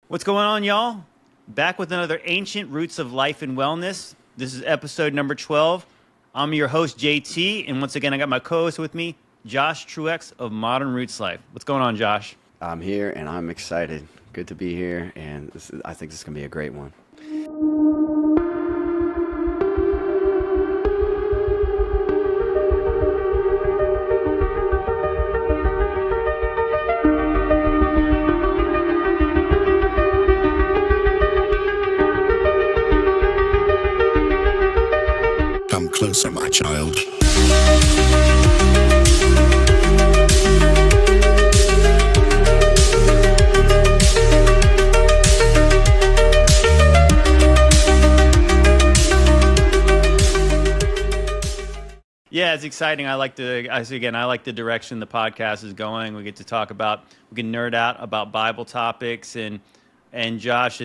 What's going on, y'all? Back with another Ancient Roots of Life and Wellness. This is episode number 12. I'm your host, JT, and once again, I got my co-host with me, Josh Truex of Modern Roots Life. What's going on, Josh? I'm here, and I'm excited. Good to be here, and I think this is going to be a great one. Come closer, my child. Yeah, it's exciting. I like the direction the podcast is going. We get to talk about, we can nerd out about Bible topics, and Josh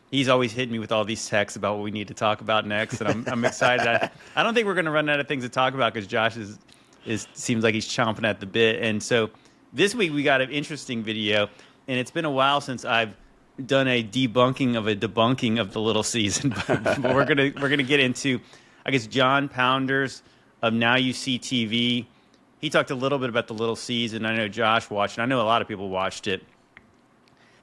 he's always hitting me with all these texts about what we need to talk about next, and I'm excited. I don't think we're going to run out of things to talk about because Josh seems like he's chomping at the bit. And so this week we got an interesting video, and it's been a while since I've done a debunking of the little season, but we're gonna get into, I guess, Jon Pounders of NYSTV. He talked a little bit about the little season. I know Josh watched it. I know a lot of people watched it.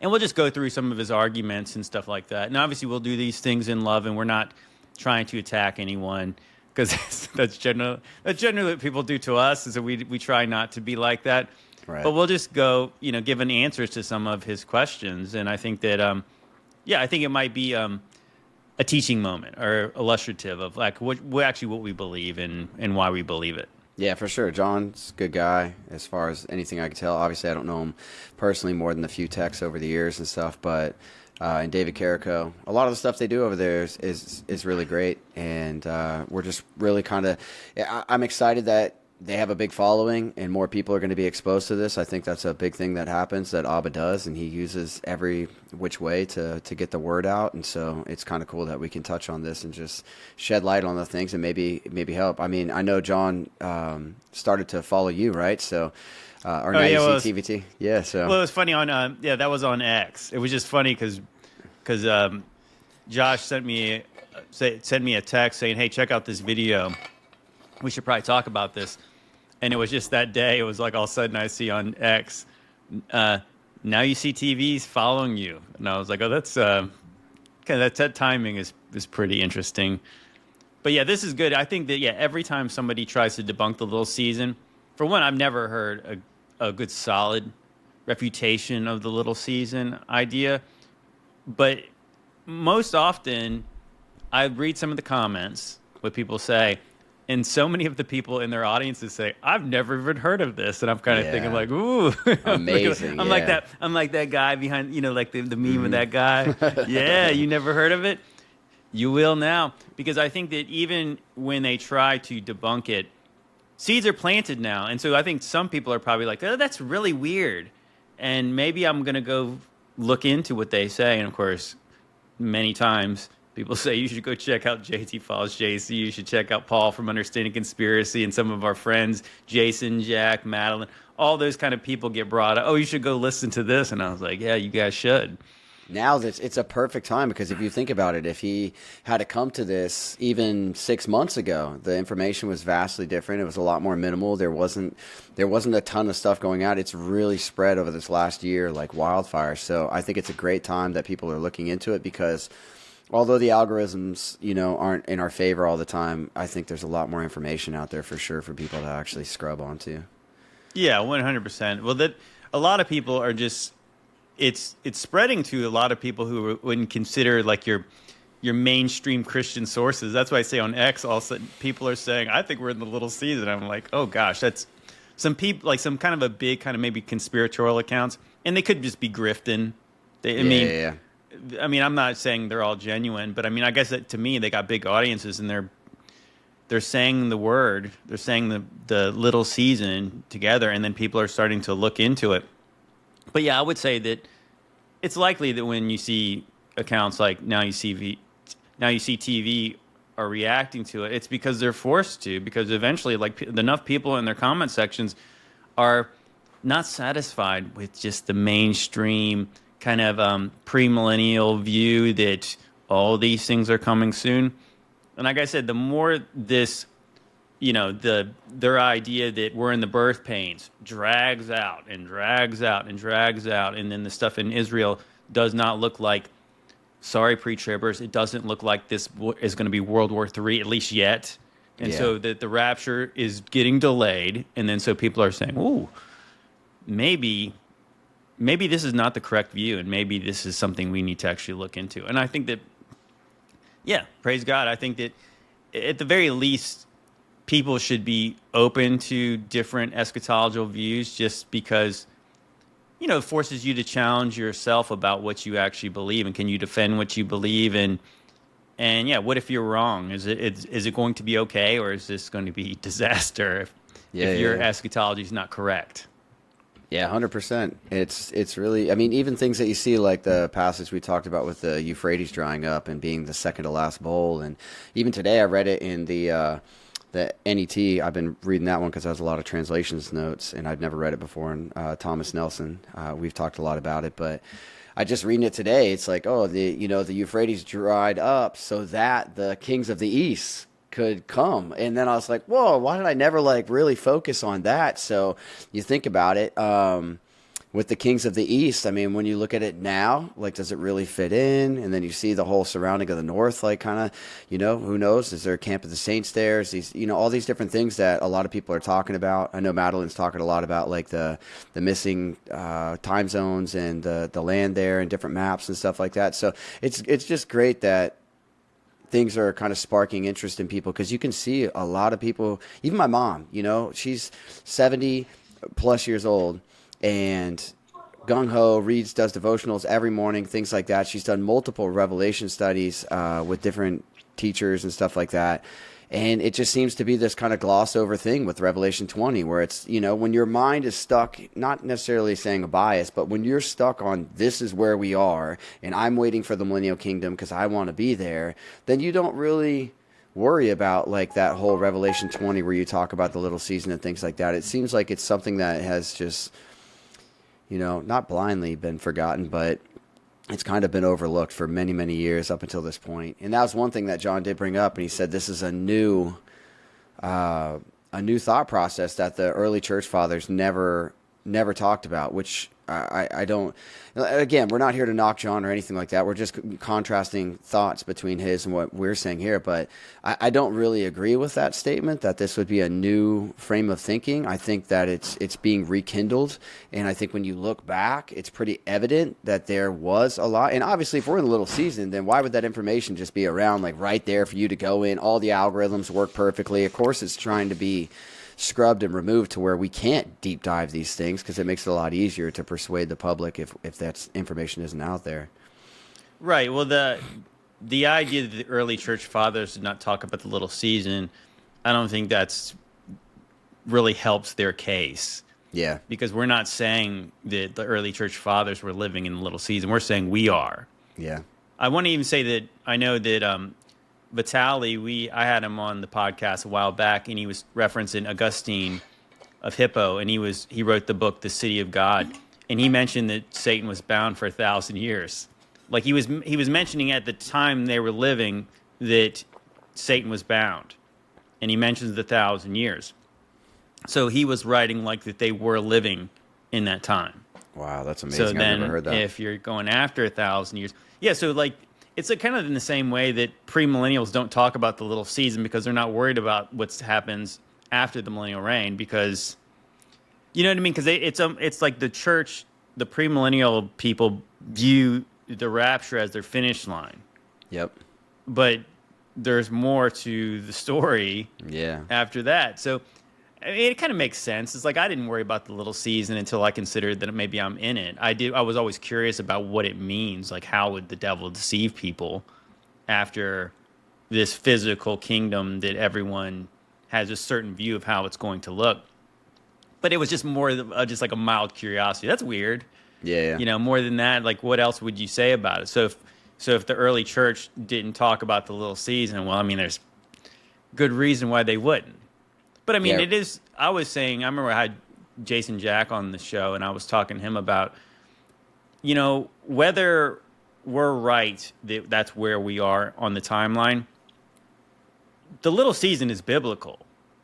And we'll just go through some of his arguments and stuff like that. And obviously we'll do these things in love, and we're not trying to attack anyone, because that's generally what people do to us, is that we try not to be like that. Right. But we'll just go, giving answers to some of his questions. And I think that, I think it might be a teaching moment or illustrative of like what we believe and why we believe it. Yeah, for sure. John's a good guy as far as anything I can tell. Obviously, I don't know him personally more than a few texts over the years and stuff, but and David Carrico, a lot of the stuff they do over there is really great, and we're just really kind of, I'm excited that they have a big following and more people are going to be exposed to this. I think that's a big thing that happens, that Abba does, and he uses every which way to get the word out. And so it's kind of cool that we can touch on this and just shed light on the things and maybe help. I mean, I know John started to follow you, right? So, or now you see TVT. Yeah. So. Well, it was funny on, that was on X. It was just funny because Josh sent me a text saying, "Hey, check out this video. We should probably talk about this." And it was just that day. It was like all of a sudden I see on X, NYSTV's following you, and I was like, "Oh, that's that timing is pretty interesting." But yeah, this is good. I think that every time somebody tries to debunk the little season, for one, I've never heard a good solid refutation of the little season idea. But most often, I read some of the comments, what people say. And so many of the people in their audiences say, "I've never even heard of this," and I'm kind of thinking like, "Ooh, amazing!" I'm like that guy behind, like the meme of that guy. Yeah, you never heard of it? You will now, because I think that even when they try to debunk it, seeds are planted now, and so I think some people are probably like, "Oh, that's really weird," and maybe I'm gonna go look into what they say. And of course, many times people say you should go check out JT Follows JC. You should check out Paul from Understanding Conspiracy, and some of our friends, Jason, Jack, Madeline, all those kind of people get brought up. "Oh, you should go listen to this." And I was like, yeah, you guys should. Now it's a perfect time, because if you think about it, if he had to come to this even 6 months ago, the information was vastly different. It was a lot more minimal. There wasn't a ton of stuff going out. It's really spread over this last year like wildfire. So I think it's a great time that people are looking into it, because although the algorithms, aren't in our favor all the time, I think there's a lot more information out there for sure for people to actually scrub onto. Yeah, 100%. Well, that a lot of people are just, it's spreading to a lot of people who wouldn't consider like your mainstream Christian sources. That's why I say on X, all of a sudden people are saying, "I think we're in the little season." I'm like, oh gosh, that's some people, like some kind of a big kind of maybe conspiratorial accounts, and they could just be grifting. I mean, I'm not saying they're all genuine, but I mean, I guess that to me, they got big audiences, and they're saying the word, they're saying the little season together, and then people are starting to look into it. But yeah, I would say that it's likely that when you see accounts like NYSTV are reacting to it, it's because they're forced to, because eventually, like, enough people in their comment sections are not satisfied with just the mainstream kind of premillennial view that all these things are coming soon. And like I said, the more this, their idea that we're in the birth pains drags out and drags out and drags out, and then the stuff in Israel does not look like, sorry, pre-tribbers, it doesn't look like this is going to be World War III, at least yet. And so the rapture is getting delayed, and then so people are saying, ooh, maybe this is not the correct view, and maybe this is something we need to actually look into. And I think that, praise God, I think that at the very least, people should be open to different eschatological views, just because, it forces you to challenge yourself about what you actually believe, and can you defend what you believe, and what if you're wrong? Is it going to be okay, or is this going to be disaster if your eschatology is not correct? Yeah, 100%. It's really, I mean, even things that you see, like the passage we talked about with the Euphrates drying up and being the second to last bowl, and even today I read it in the NET. I've been reading that one because it has a lot of translations notes, and I'd never read it before. And Thomas Nelson, we've talked a lot about it, but I just reading it today. It's like, the Euphrates dried up so that the kings of the east could come. And then I was like, whoa, why did I never really focus on that? So you think about it, with the kings of the east, I mean, when you look at it now, does it really fit in? And then you see the whole surrounding of the north, kind of, who knows? Is there a camp of the saints there? Is these, all these different things that a lot of people are talking about. I know Madeline's talking a lot about the missing time zones and the land there and different maps and stuff like that. So it's just great that things are kind of sparking interest in people, because you can see a lot of people, even my mom, she's 70 plus years old, and gung-ho, does devotionals every morning, things like that. She's done multiple Revelation studies with different teachers and stuff like that. And it just seems to be this kind of gloss over thing with Revelation 20, where it's, when your mind is stuck, not necessarily saying a bias, but when you're stuck on this is where we are, and I'm waiting for the millennial kingdom because I want to be there, then you don't really worry about that whole Revelation 20 where you talk about the little season and things like that. It seems like it's something that has just, not blindly been forgotten, but it's kind of been overlooked for many, many years up until this point. And that was one thing that John did bring up, and he said this is a new thought process that the early church fathers never talked about, which I don't. Again, we're not here to knock John or anything like that. We're just contrasting thoughts between his and what we're saying here. But I don't really agree with that statement that this would be a new frame of thinking. I think that it's being rekindled, and I think when you look back, it's pretty evident that there was a lot. And obviously, if we're in the little season, then why would that information just be around right there for you to go in? All the algorithms work perfectly. Of course, it's trying to be scrubbed and removed to where we can't deep dive these things, because it makes it a lot easier to persuade the public if that information isn't out there. Right. Well, the idea that the early church fathers did not talk about the little season, I don't think that's really helps their case. Yeah. Because we're not saying that the early church fathers were living in the little season. We're saying we are. Yeah. I want to even say that I know that Vitali, I had him on the podcast a while back, and he was referencing Augustine of Hippo, and he wrote the book The City of God, and he mentioned that Satan was bound for 1,000 years. He was mentioning at the time they were living that Satan was bound, and he mentions the 1,000 years. So he was writing that they were living in that time. Wow, that's amazing. So then, I've never heard that. if you're going after 1,000 years, it's kind of in the same way that premillennials don't talk about the little season, because they're not worried about what happens after the millennial reign, because, you know what I mean? Because it's like the church, the premillennial people view the rapture as their finish line. Yep. But there's more to the story after that. So it kind of makes sense. It's I didn't worry about the little season until I considered that maybe I'm in it. I was always curious about what it means. How would the devil deceive people after this physical kingdom that everyone has a certain view of how it's going to look? But it was just more just a mild curiosity. That's weird. Yeah. More than that, what else would you say about it? So if the early church didn't talk about the little season, well, I mean, there's good reason why they wouldn't. But I mean, it is. I was saying, I remember I had Jason Jack on the show, and I was talking to him about whether we're right that that's where we are on the timeline, the little season is biblical.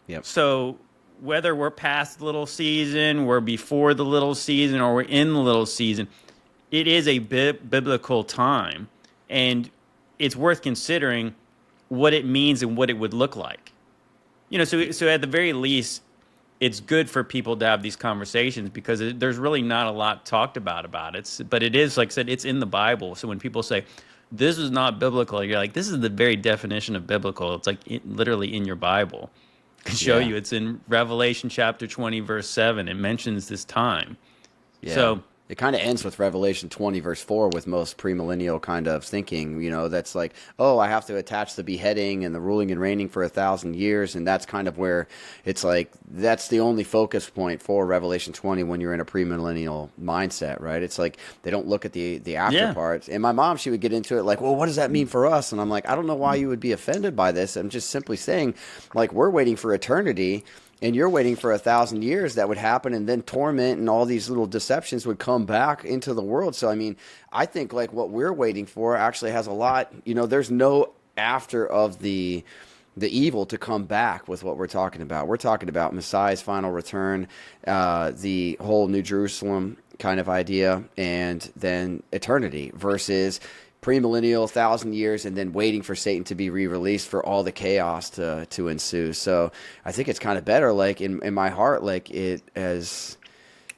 Yep. So whether we're past the little season, we're before the little season, or we're in the little season, it is a biblical time, and it's worth considering what it means and what it would look like. So at the very least, it's good for people to have these conversations because there's really not a lot talked about it. But it is, like I said, it's in the Bible. So when people say, this is not biblical, you're like, this is the very definition of biblical. It's like literally in your Bible. I can show you. It's in Revelation chapter 20, verse 7. It mentions this time. Yeah. So it kind of ends with Revelation 20, verse 4 with most premillennial kind of thinking, that's like, oh, I have to attach the beheading and the ruling and reigning for 1,000 years. And that's kind of where it's like, that's the only focus point for Revelation 20 when you're in a premillennial mindset, right? It's like they don't look at the after parts. And my mom, she would get into it like, well, what does that mean for us? And I'm like, I don't know why you would be offended by this. I'm just simply saying, like, we're waiting for eternity. And you're waiting for 1,000 years that would happen, and then torment and all these little deceptions would come back into the world. So, I mean, I think like what we're waiting for actually has a lot. There's no after of the evil to come back with what we're talking about. We're talking about Messiah's final return, the whole New Jerusalem kind of idea, and then eternity versus premillennial, 1,000 years, and then waiting for Satan to be re-released for all the chaos to ensue. So I think it's kind of better, like in my heart, like it as,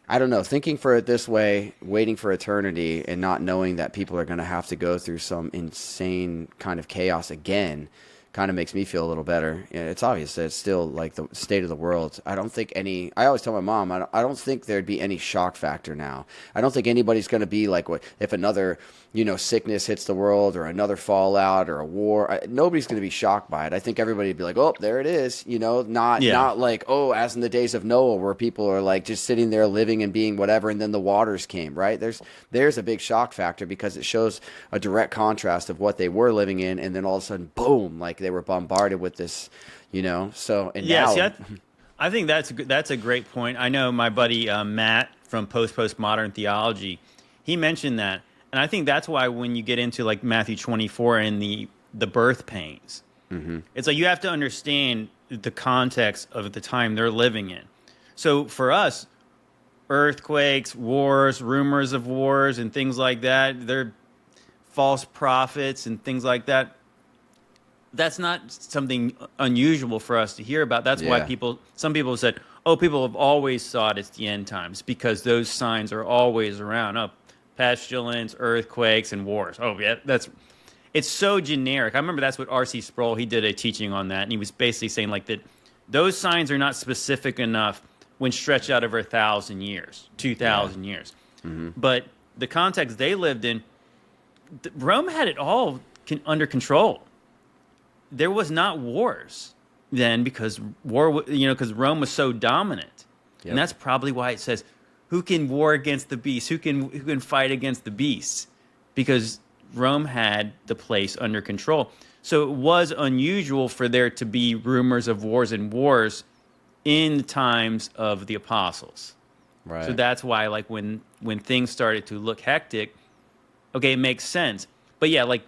I don't know, thinking for it this way, waiting for eternity and not knowing that people are going to have to go through some insane kind of chaos again kind of makes me feel a little better. It's obvious that it's still like the state of the world. I don't think I always tell my mom, I don't think there'd be any shock factor now. I don't think anybody's going to be like, what if another, sickness hits the world or another fallout or a war, nobody's going to be shocked by it. I think everybody would be like, oh, there it is, not like, oh, as in the days of Noah where people are like just sitting there living and being whatever. And then the waters came, right? There's a big shock factor because it shows a direct contrast of what they were living in. And then all of a sudden, boom, like they were bombarded with this, so. And yeah, now, I think that's a great point. I know my buddy Matt from Postmodern Theology, he mentioned that. And I think that's why when you get into like Matthew 24 and the birth pains, it's like you have to understand the context of the time they're living in. So for us, earthquakes, wars, rumors of wars, and things like that, they're false prophets and things like that. That's not something unusual for us to hear about. That's why some people have said, oh, people have always thought it's the end times because those signs are always around. Oh, pestilence, earthquakes, and wars. Oh, yeah, it's so generic. I remember that's what R.C. Sproul, he did a teaching on that, and he was basically saying like that those signs are not specific enough when stretched out over 1,000 years, 2,000 years. But the context they lived in, Rome had it all under control. There was not wars then because because Rome was so dominant. And that's probably why it says, who can war against the beast? Who can fight against the beasts? Because Rome had the place under control. So it was unusual for there to be rumors of wars in the times of the apostles. right. So that's why, like, when things started to look hectic, okay, it makes sense. But like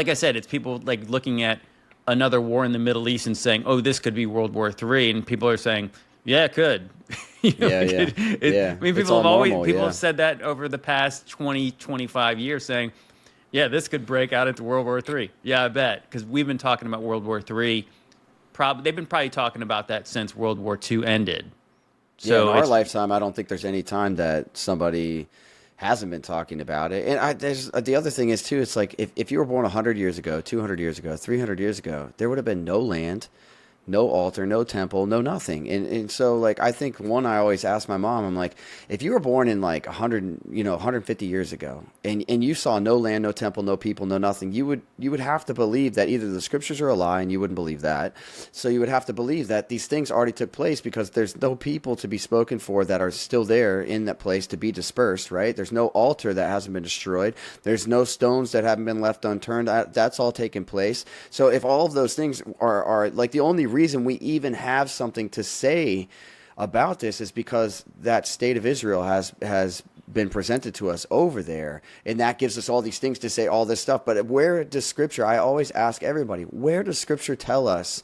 I said, it's people like looking at another war in the Middle East and saying, oh, this could be World War III. And people are saying, yeah, it could. I mean, people have said that over the past 20, 25 years saying, yeah, this could break out into World War III. Yeah, I bet. Because we've been talking about World War III. They've been probably talking about that since World War II ended. So in our lifetime, I don't think there's any time that somebody hasn't been talking about it. And the other thing is, too, it's like if you were born 100 years ago, 200 years ago, 300 years ago, there would have been no land, no altar, no temple, no nothing. And so, like, I think I always ask my mom, I'm like, if you were born in like 150 years ago and you saw no land, no temple, no people, no nothing, you would have to believe that either the scriptures are a lie, and you wouldn't believe that. So you would have to believe that these things already took place because there's no people to be spoken for that are still there in that place to be dispersed, right? There's no altar that hasn't been destroyed. There's no stones that haven't been left unturned. That's all taken place. So if all of those things are like, the only reason we even have something to say about this is because that state of Israel has been presented to us over there, and that gives us all these things to say, all this stuff. But where does Scripture? I always ask everybody, where does Scripture tell us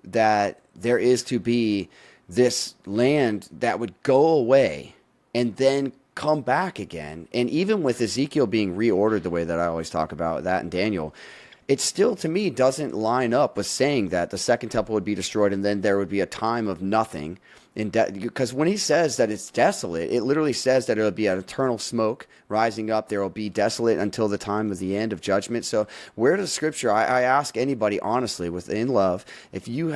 that there is to be this land that would go away and then come back again? And even with Ezekiel being reordered the way that I always talk about that in Daniel, it still, to me, doesn't line up with saying that the second temple would be destroyed and then there would be a time of nothing. Because when he says that it's desolate, it literally says that it will be an eternal smoke rising up. There will be desolate until the time of the end of judgment. So where does Scripture, I ask anybody honestly, within love, if you're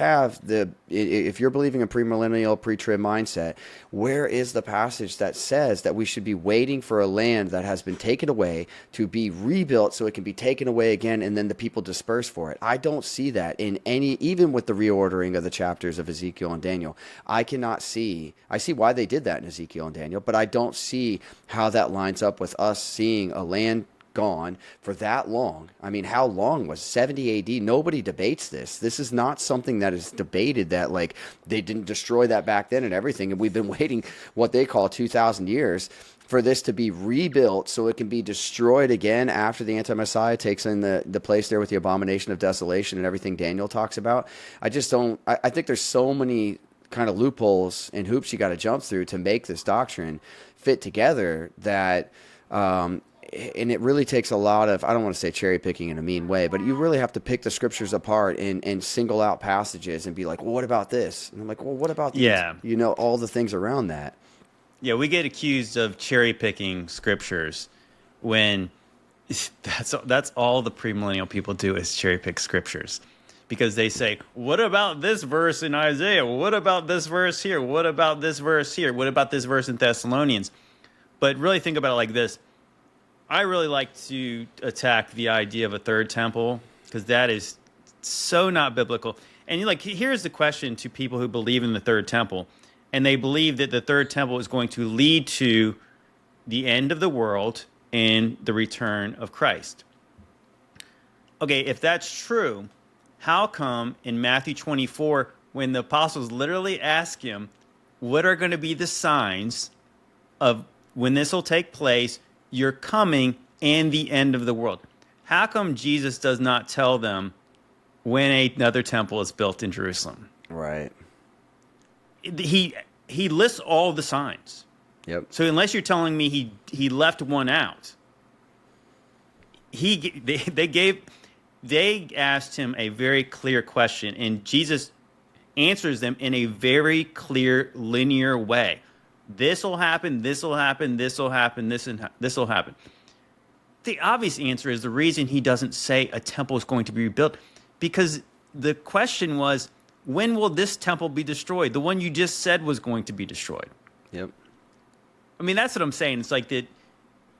believing a premillennial, pre-trib mindset, where is the passage that says that we should be waiting for a land that has been taken away to be rebuilt so it can be taken away again and then the people disperse for it? I don't see that in any, even with the reordering of the chapters of Ezekiel and Daniel. I see why they did that in Ezekiel and Daniel, but I don't see how that lines up with us seeing a land gone for that long. I mean, how long was 70 AD? Nobody debates this. This is not something that is debated, that like they didn't destroy that back then and everything. And we've been waiting what they call 2,000 years for this to be rebuilt so it can be destroyed again after the anti-Messiah takes in the place there with the abomination of desolation and everything Daniel talks about. I think there's so many kind of loopholes and hoops you got to jump through to make this doctrine fit together that and it really takes a lot of, I don't want to say cherry picking in a mean way, but you really have to pick the Scriptures apart and single out passages and be like, well, what about this? And I'm like, well, what about these? Yeah. All the things around that. Yeah, we get accused of cherry picking Scriptures when that's all the premillennial people do is cherry pick Scriptures. Because they say, what about this verse in Isaiah? What about this verse here? What about this verse here? What about this verse in Thessalonians? But really think about it like this. I really like to attack the idea of a third temple because that is so not biblical. And here's the question to people who believe in the third temple. And they believe that the third temple is going to lead to the end of the world and the return of Christ. Okay, if that's true, how come in Matthew 24, when the apostles literally ask him, what are going to be the signs of when this will take place, your coming, and the end of the world? How come Jesus does not tell them when another temple is built in Jerusalem? Right. He lists all the signs. Yep. So unless you're telling me he left one out, they asked him a very clear question, and Jesus answers them in a very clear, linear way. This will happen, this will happen, this will happen, this will happen. The obvious answer is the reason he doesn't say a temple is going to be rebuilt, because the question was, when will this temple be destroyed? The one you just said was going to be destroyed. Yep. I mean, that's what I'm saying. It's like that.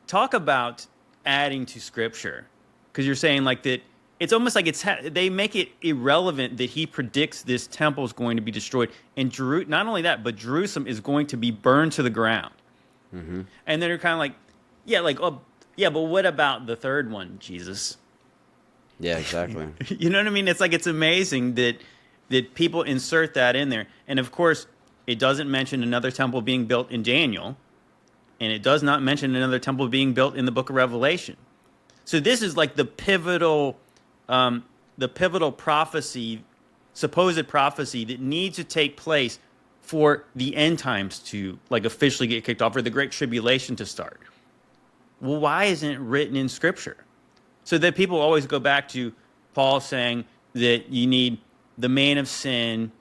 Talk about adding to Scripture, because you're saying like that. It's almost like they make it irrelevant that he predicts this temple is going to be destroyed. And not only that, but Jerusalem is going to be burned to the ground. Mm-hmm. And then they're kind of like, but what about the third one, Jesus? Yeah, exactly. You know what I mean? It's like it's amazing that people insert that in there. And of course, it doesn't mention another temple being built in Daniel. And it does not mention another temple being built in the book of Revelation. So this is like the pivotal prophecy, supposed prophecy that needs to take place for the end times to like officially get kicked off, or the Great Tribulation to start. Well, why isn't it written in Scripture? So that people always go back to Paul saying that you need the man of sin,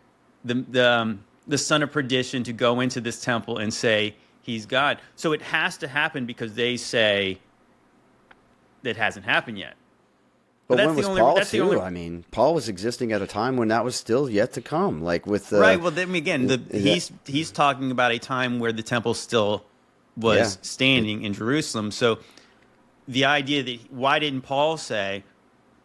the son of perdition to go into this temple and say he's God. So it has to happen because they say that hasn't happened yet. But when was Paul too? I mean, Paul was existing at a time when that was still yet to come. Like with right. Well, then again, he's talking about a time where the temple still was standing in Jerusalem. So the idea that why didn't Paul say,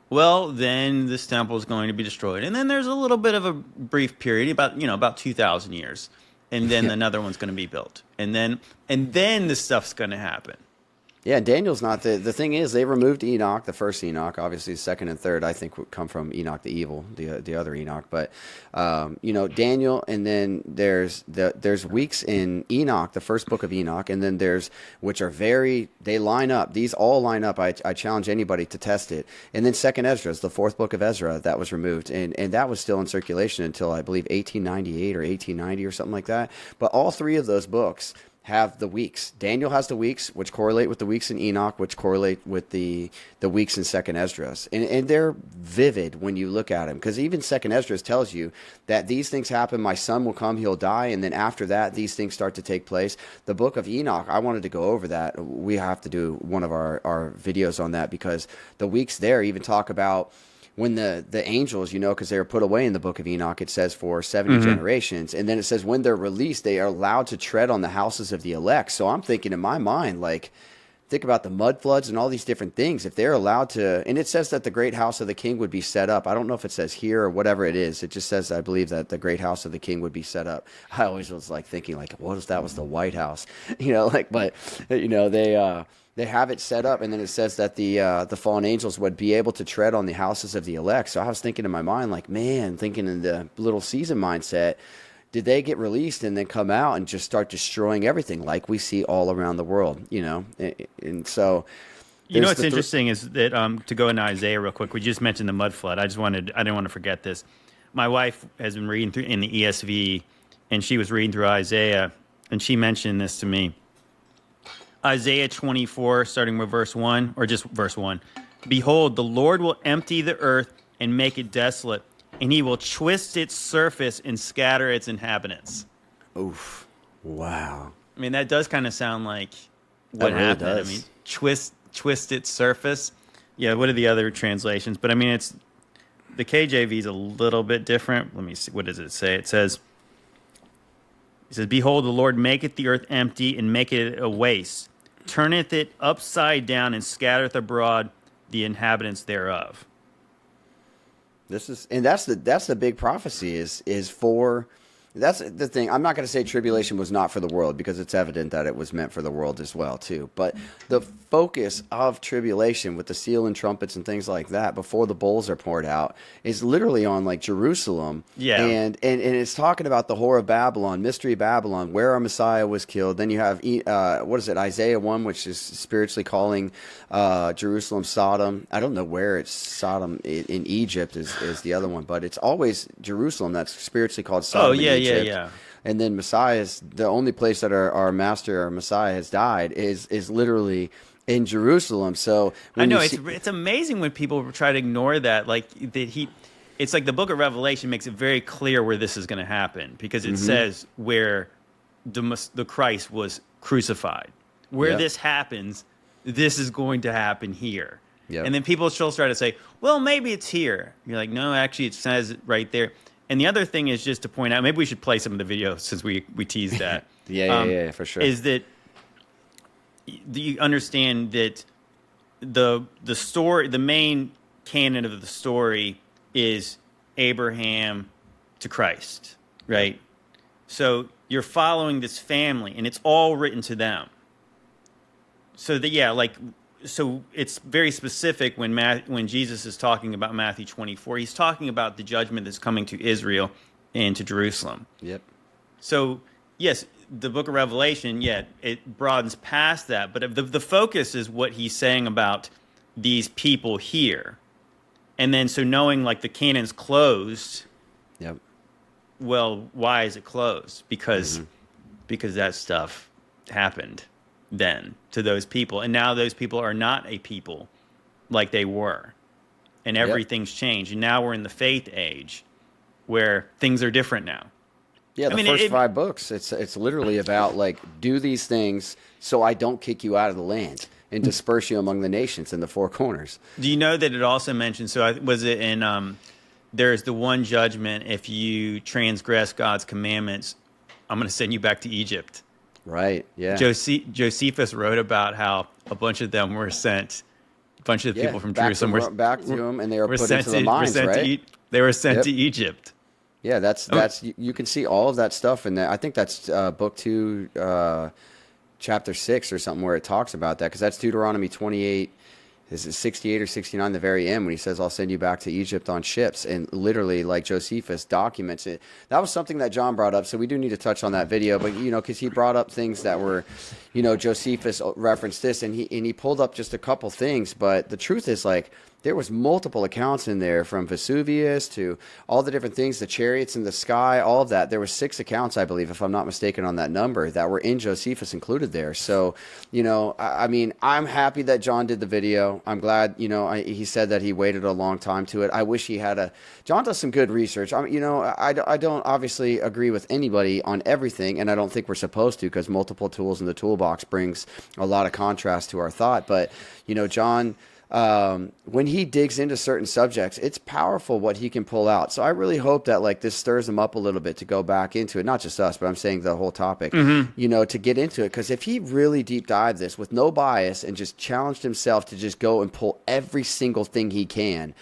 well, then this temple is going to be destroyed, and then there's a little bit of a brief period about 2,000 years, and then another one's going to be built, and then this stuff's going to happen. Yeah, Daniel's not the thing is they removed Enoch, the first Enoch, obviously second and third I think would come from Enoch the evil, the other Enoch, but Daniel, and then there's weeks in Enoch, the first book of Enoch, and then there's which are they line up, these all line up. I challenge anybody to test it. And then second Ezra is the fourth book of Ezra that was removed, and that was still in circulation until I believe 1898 or 1890 or something like that. But all three of those books have the weeks. Daniel has the weeks, which correlate with the weeks in Enoch, which correlate with the weeks in Second Esdras, and they're vivid when you look at them. Because even Second Esdras tells you that these things happen. My son will come, he'll die, and then after that, these things start to take place. The book of Enoch, I wanted to go over that. We have to do one of our videos on that because the weeks there even talk about when the angels, because they were put away in the book of Enoch, it says for 70 generations. And then it says when they're released, they are allowed to tread on the houses of the elect. So I'm thinking in my mind, like, think about the mud floods and all these different things. If they're allowed to, and it says that the great house of the king would be set up. I don't know if it says here or whatever it is. It just says, I believe that the great house of the king would be set up. I always was like thinking like, what if that was the White House? They have it set up, and then it says that the fallen angels would be able to tread on the houses of the elect. So I was thinking in my mind, like, man, thinking in the little season mindset, did they get released and then come out and just start destroying everything like we see all around the world, And so... what's interesting is that, to go into Isaiah real quick, we just mentioned the mud flood. I didn't want to forget this. My wife has been reading through in the ESV, and she was reading through Isaiah, and she mentioned this to me. Isaiah 24, starting with verse 1, or just verse 1. Behold, the Lord will empty the earth and make it desolate, and he will twist its surface and scatter its inhabitants. Oof. Wow. I mean, that does kind of sound like what happened. Does. I mean, twist its surface. Yeah, what are the other translations? But I mean, the KJV is a little bit different. Let me see. What does it say? It says, Behold, the Lord maketh the earth empty and maketh it a waste, turneth it upside down and scattereth abroad the inhabitants thereof. That's the big prophecy is for. That's the thing. I'm not going to say tribulation was not for the world because it's evident that it was meant for the world as well too. But the focus of tribulation with the seal and trumpets and things like that before the bowls are poured out is literally on like Jerusalem. Yeah. And it's talking about the whore of Babylon, mystery Babylon, where our Messiah was killed. Then you have Isaiah 1, which is spiritually calling Jerusalem Sodom. I don't know where it's Sodom in Egypt is the other one, but it's always Jerusalem that's spiritually called Sodom. Oh, yeah. Yeah. And then Messiah's, the only place that our master, our Messiah, has died is literally in Jerusalem. So I know it's amazing when people try to ignore that. Like it's like the Book of Revelation makes it very clear where this is going to happen because it says where the Christ was crucified. Where this happens, this is going to happen here. Yep. And then people still try to say, well, maybe it's here. You're like, no, actually, it says it right there. And the other thing is just to point out, maybe we should play some of the video since we teased that. Yeah, for sure. Is that do you understand that the story, the main canon of the story is Abraham to Christ, right? So you're following this family, and it's all written to them. So so it's very specific when Jesus is talking about Matthew 24. He's talking about the judgment that's coming to Israel and to Jerusalem. Yep. So, yes, the book of Revelation, it broadens past that. But the focus is what he's saying about these people here. And then so knowing like the canon's closed, yep. Well, why is it closed? Because that stuff happened then to those people, and now those people are not a people like they were, and everything's changed, and now we're in the faith age where things are different now. The first 5 books, it's literally about like, do these things so I don't kick you out of the land and disperse you among the nations in the 4 corners. Do you know that it also mentions, was it in there's the one judgment, if you transgress God's commandments, I'm going to send you back to Egypt. Right, yeah. Josephus wrote about how a bunch of them were sent, a bunch of the people from Jerusalem were back to them, and they were put into the mines, right? They were sent to Egypt. Yeah, that's you can see all of that stuff in there. I think that's book 2, chapter 6 or something where it talks about that, because that's Deuteronomy 28. Is it 68 or 69, the very end, when he says, I'll send you back to Egypt on ships? And literally, like, Josephus documents it. That was something that John brought up, so we do need to touch on that video. But, because he brought up things that were, Josephus referenced this, and he pulled up just a couple things. But the truth is, like, there was multiple accounts in there, from Vesuvius to all the different things, the chariots in the sky, all of that. There were 6 accounts, I believe, if I'm not mistaken, on that number that were in Josephus included there. So, I mean, I'm happy that John did the video. I'm glad, he said that he waited a long time to it. I wish he had John does some good research. I don't obviously agree with anybody on everything, and I don't think we're supposed to, because multiple tools in the toolbox brings a lot of contrast to our thought. But, John, when he digs into certain subjects, it's powerful what he can pull out. So I really hope that, like, this stirs him up a little bit to go back into it. Not just us, but I'm saying the whole topic, to get into it. Because if he really deep dived this with no bias and just challenged himself to just go and pull every single thing he can,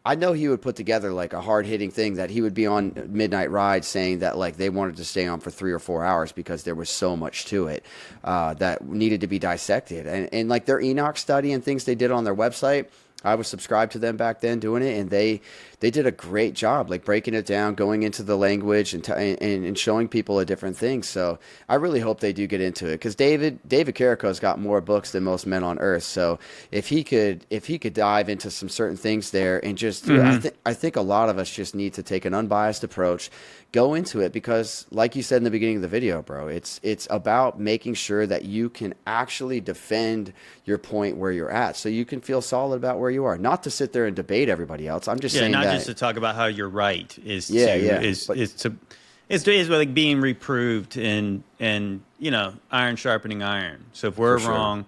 I know he would put together, like, a hard-hitting thing that he would be on Midnight Ride saying that, like, they wanted to stay on for 3 or 4 hours because there was so much to it that needed to be dissected. And like, their Enoch study and things they did on their website, I was subscribed to them back then doing it, and they did a great job, like, breaking it down, going into the language and showing people a different thing. So I really hope they do get into it, because David Carrico's got more books than most men on earth. So if he could dive into some certain things there and just, I think a lot of us just need to take an unbiased approach, go into it, because like you said in the beginning of the video, bro, it's about making sure that you can actually defend your point where you're at, so you can feel solid about where you are, not to sit there and debate everybody else. I'm just saying not that, just to talk about how you're right, is like being reproved and iron sharpening iron. So if we're wrong,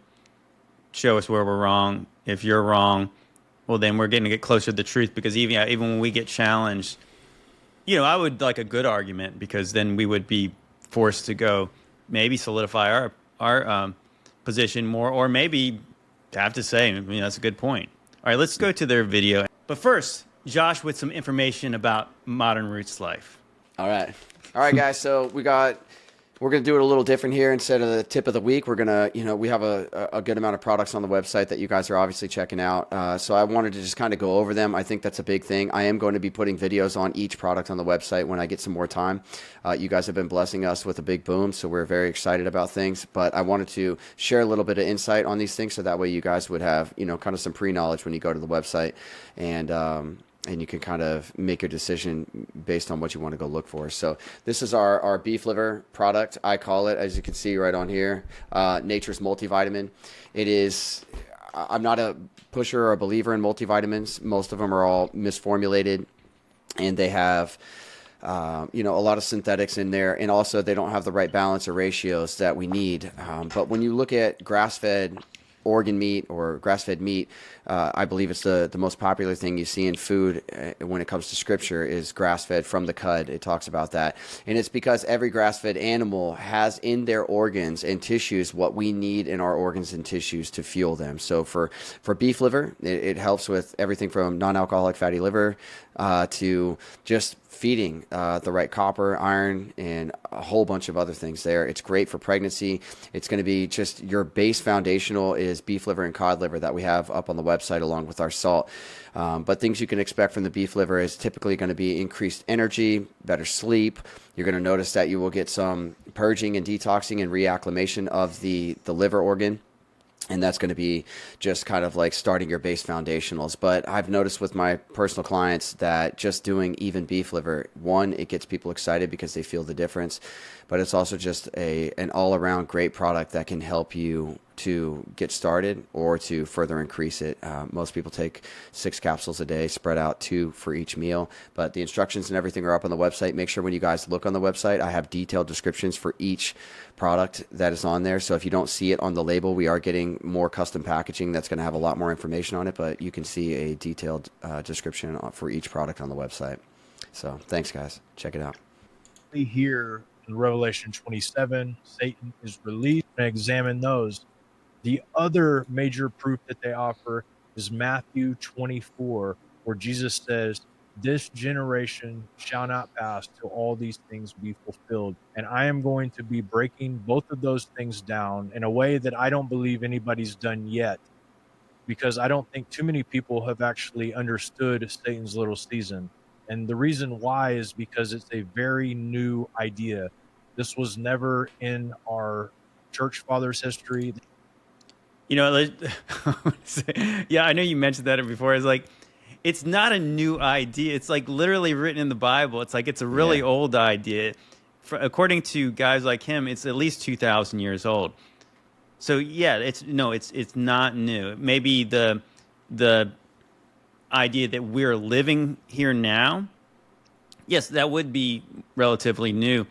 show us where we're wrong. If you're wrong, well, then we're going to get closer to the truth, because even when we get challenged, I would like a good argument, because then we would be forced to go maybe solidify our position more, or maybe have to say, that's a good point. All right, let's go to their video. But first, Josh with some information about Modern Roots Life. All right, guys. So we're going to do it a little different here. Instead of the tip of the week, we're going to, we have a good amount of products on the website that you guys are obviously checking out. So I wanted to just kind of go over them. I think that's a big thing. I am going to be putting videos on each product on the website when I get some more time. You guys have been blessing us with a big boom, so we're very excited about things. But I wanted to share a little bit of insight on these things, so that way you guys would have, kind of some pre-knowledge when you go to the website, and you can kind of make your decision based on what you want to go look for. So this is our beef liver product. I call it, as you can see right on here, Nature's Multivitamin. It is, I'm not a pusher or a believer in multivitamins. Most of them are all misformulated, and they have a lot of synthetics in there, and also they don't have the right balance or ratios that we need. But when you look at grass-fed organ meat or grass-fed meat, I believe it's the most popular thing you see in food when it comes to scripture is grass-fed from the cud. It talks about that. And it's because every grass-fed animal has in their organs and tissues what we need in our organs and tissues to fuel them. So for beef liver, it helps with everything from non-alcoholic fatty liver to just feeding the right copper, iron, and a whole bunch of other things there. It's great for pregnancy. It's going to be just your base foundational is beef liver and cod liver that we have up on the website along with our salt. But things you can expect from the beef liver is typically going to be increased energy, better sleep. You're going to notice that you will get some purging and detoxing and reacclimation of the liver organ. And that's going to be just kind of like starting your base foundationals. But I've noticed with my personal clients that just doing even beef liver, one, it gets people excited because they feel the difference. But it's also just an all-around great product that can help you to get started or to further increase it. Most people take 6 capsules a day, spread out 2 for each meal. But the instructions and everything are up on the website. Make sure when you guys look on the website, I have detailed descriptions for each product that is on there. So if you don't see it on the label, we are getting more custom packaging that's going to have a lot more information on it. But you can see a detailed description for each product on the website. So thanks, guys. Check it out. Here in Revelation 27, Satan is released, and examine those. The other major proof that they offer is Matthew 24, where Jesus says, This generation shall not pass till all these things be fulfilled. And I am going to be breaking both of those things down in a way that I don't believe anybody's done yet, because I don't think too many people have actually understood Satan's little season. And the reason why is because it's a very new idea. This was never in our church fathers' history. You know, yeah, I know you mentioned that before. It's like, it's not a new idea. It's like literally written in the Bible. It's like it's a really Yeah. old idea. According to guys like him, it's at least 2,000 years old. So yeah, it's not new. Maybe the idea that we're living here now, yes, that would be relatively new,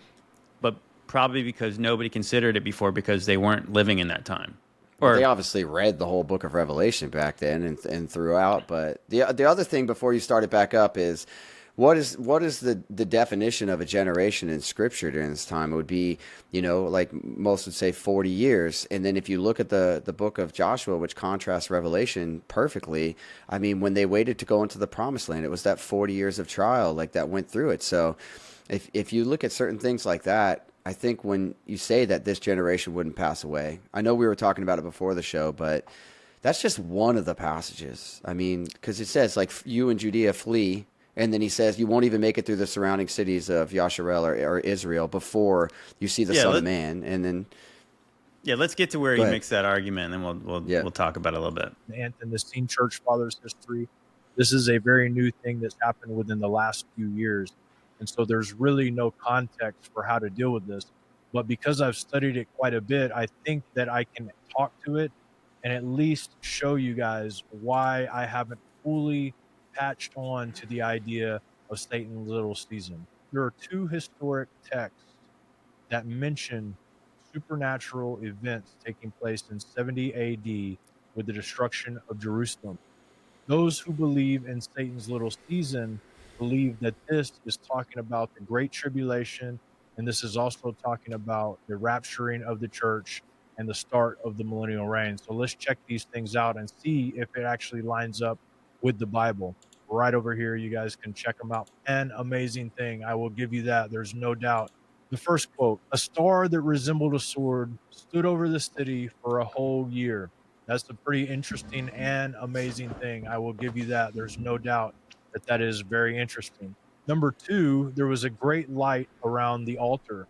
but probably because nobody considered it before because they weren't living in that time. Well, they Or obviously read the whole book of Revelation back then and throughout. But the other thing before you start it back up is what is the definition of a generation in Scripture during this time? It would be, like most would say 40 years. And then if you look at the book of Joshua, which contrasts Revelation perfectly, I mean, when they waited to go into the promised land, it was that 40 years of trial like that went through it. So if you look at certain things like that, I think when you say that this generation wouldn't pass away, I know we were talking about it before the show, but that's just one of the passages. I mean, because it says, like, you and Judea flee, and then he says you won't even make it through the surrounding cities of Yasharel or Israel before you see the yeah, Son of Man. And then, let's get to where go he ahead. makes that argument, and then we'll talk about it a little bit. And in the seen church fathers' history, this is a very new thing that's happened within the last few years. And so there's really no context for how to deal with this. But because I've studied it quite a bit, I think that I can talk to it and at least show you guys why I haven't fully patched on to the idea of Satan's little season. There are two historic texts that mention supernatural events taking place in 70 AD with the destruction of Jerusalem. Those who believe in Satan's little season believe that this is talking about the Great Tribulation, and this is also talking about the rapturing of the church and the start of the millennial reign. So let's check these things out and see if it actually lines up with the Bible. Right over here, you guys can check them out. An amazing thing. I will give you that. There's no doubt. The first quote: a star that resembled a sword stood over the city for a whole year. That's a pretty interesting and amazing thing. I will give you that. There's no doubt that that is very interesting. Number two, there was a great light around the altar.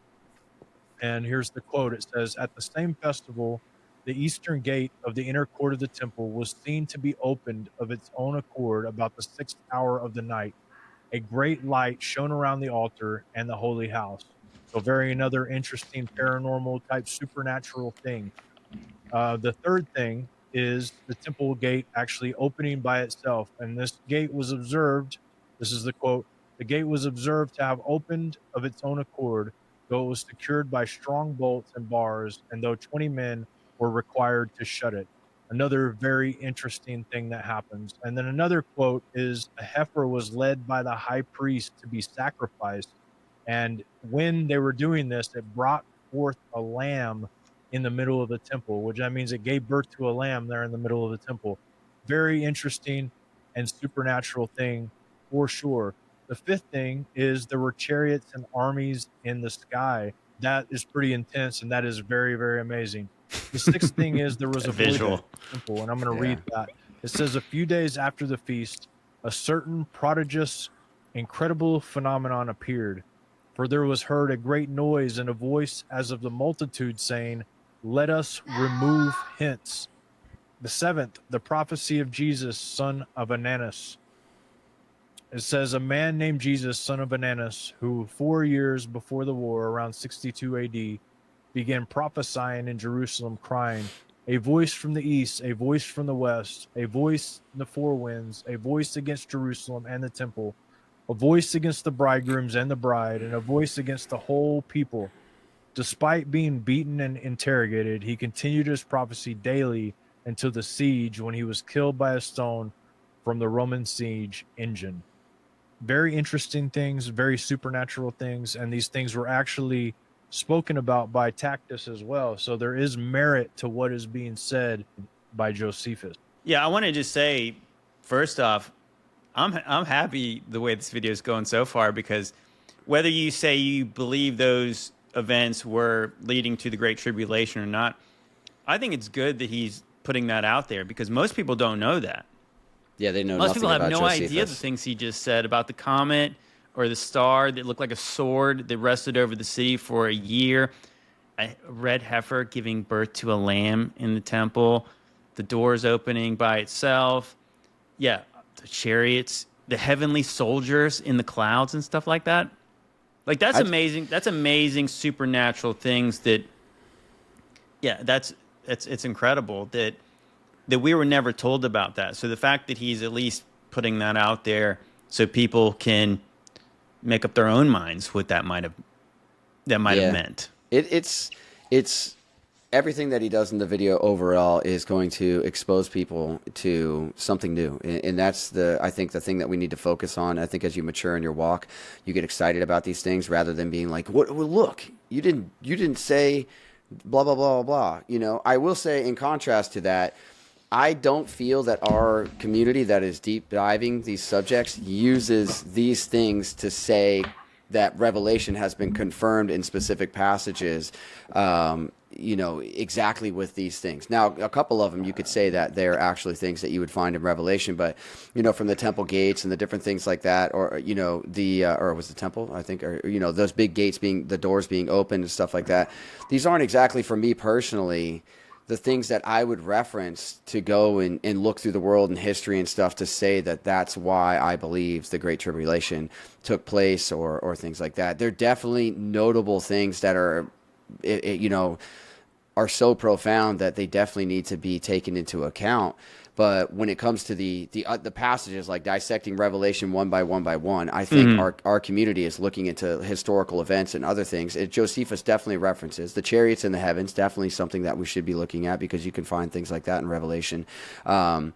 And here's the quote. It says, at the same festival, the eastern gate of the inner court of the temple was seen to be opened of its own accord about the 6th hour of the night. A great light shone around the altar and the holy house. So very another interesting paranormal type supernatural thing. The third thing is the temple gate actually opening by itself. And this gate was observed, this is the quote, the gate was observed to have opened of its own accord, though it was secured by strong bolts and bars, and though 20 men were required to shut it. Another very interesting thing that happens. And then another quote is a heifer was led by the high priest to be sacrificed. And when they were doing this, it brought forth a lamb in the middle of the temple, which that means it gave birth to a lamb there in the middle of the temple. Very interesting and supernatural thing for sure. The fifth thing is there were chariots and armies in the sky. That is pretty intense, and that is very, very amazing. The sixth thing is there was a voice in the temple, and I'm going to read that. It says, a few days after the feast, a certain prodigious, incredible phenomenon appeared. For there was heard a great noise and a voice as of the multitude saying, let us remove hence. The seventh, the prophecy of Jesus, son of Ananus. It says, a man named Jesus, son of Ananus, who 4 years before the war, around 62 AD, began prophesying in Jerusalem, crying, a voice from the east, a voice from the west, a voice in the four winds, a voice against Jerusalem and the temple, a voice against the bridegrooms and the bride, and a voice against the whole people. Despite being beaten and interrogated, he continued his prophecy daily until the siege, when he was killed by a stone from the Roman siege engine. Very interesting things, very supernatural things, and these things were actually spoken about by Tacitus as well. So there is merit to what is being said by Josephus. Yeah, I want to just say, first off, I'm happy the way this video is going so far, because whether you say you believe those events were leading to the Great Tribulation or not, I think it's good that he's putting that out there, because most people don't know that. Yeah, they know Most nothing people have about no idea the Josephus. things he just said about the comet or the star that looked like a sword that rested over the city for a year, a red heifer giving birth to a lamb in the temple, the doors opening by itself. Yeah, the chariots, the heavenly soldiers in the clouds and stuff like that. Like, that's I, amazing. That's amazing supernatural things that, yeah, it's incredible that we were never told about that. So the fact that he's at least putting that out there so people can make up their own minds what that might have yeah, meant. it's everything that he does in the video overall is going to expose people to something new, and that's I think the thing that we need to focus on. I think as you mature in your walk, you get excited about these things rather than being like, "What? Well, look, you didn't say blah blah blah blah." You know, I will say in contrast to that, I don't feel that our community that is deep diving these subjects uses these things to say that revelation has been confirmed in specific passages, exactly with these things. Now, a couple of them you could say that they're actually things that you would find in Revelation, but, from the temple gates and the different things like that, or, or it was the temple, I think, or, those big gates the doors being open and stuff like that. These aren't exactly, for me personally, the things that I would reference to go and look through the world and history and stuff to say that that's why I believe the Great Tribulation took place, or things like that. They're definitely notable things that are, are so profound that they definitely need to be taken into account. But when it comes to the passages, like dissecting Revelation one by one, I think our community is looking into historical events and other things. Josephus definitely references the chariots in the heavens, definitely something that we should be looking at, because you can find things like that in Revelation. But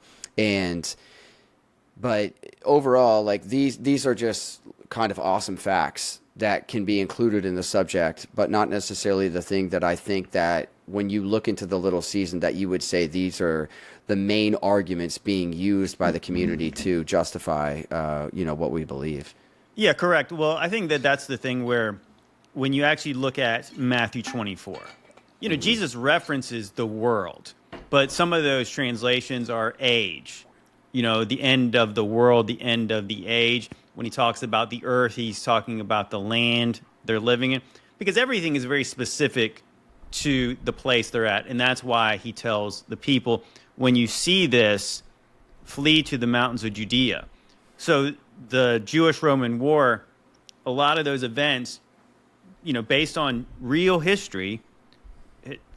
overall, like these are just kind of awesome facts that can be included in the subject, but not necessarily the thing that I think that when you look into the little season that you would say these are the main arguments being used by the community to justify, what we believe. Yeah, correct. Well, I think that that's the thing where when you actually look at Matthew 24, Jesus references the world, but some of those translations are age, the end of the world, the end of the age. When he talks about the earth, he's talking about the land they're living in, because everything is very specific to the place they're at. And that's why he tells the people, when you see this, flee to the mountains of Judea. So the Jewish-Roman War, a lot of those events, based on real history,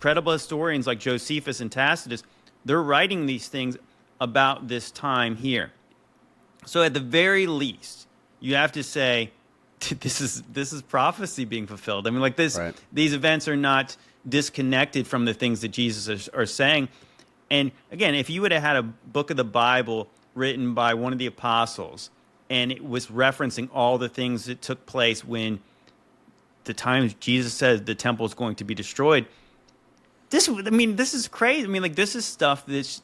credible historians like Josephus and Tacitus, they're writing these things about this time here. So at the very least, you have to say, this is prophecy being fulfilled. I mean, like this, Right. These events are not disconnected from the things that Jesus are saying. And again, if you would have had a book of the Bible written by one of the apostles, and it was referencing all the things that took place when the time Jesus said the temple is going to be destroyed, this is crazy. I mean, like, this is stuff it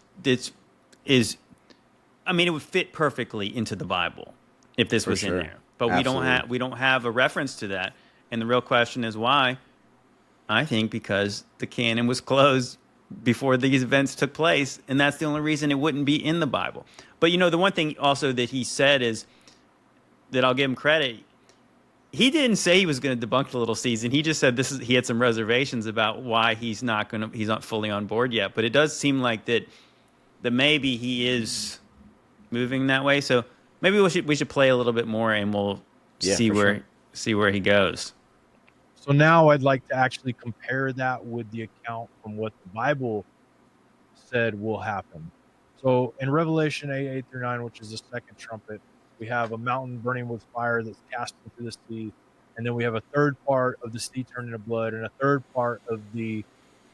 would fit perfectly into the Bible if this was sure. in there. But Absolutely. we don't have a reference to that. And the real question is why? I think because the canon was closed before these events took place, and that's the only reason it wouldn't be in the Bible. But the one thing also that he said is that I'll give him credit. He didn't say he was going to debunk the little season. He just said he had some reservations about why he's not fully on board yet. But it does seem like that maybe he is moving that way. So maybe we should play a little bit more, and we'll see where he goes. So now I'd like to actually compare that with the account from what the Bible said will happen. So in Revelation 8:8-9, which is the second trumpet, we have a mountain burning with fire that's cast into the sea. And then we have a third part of the sea turned into blood, and a third part of the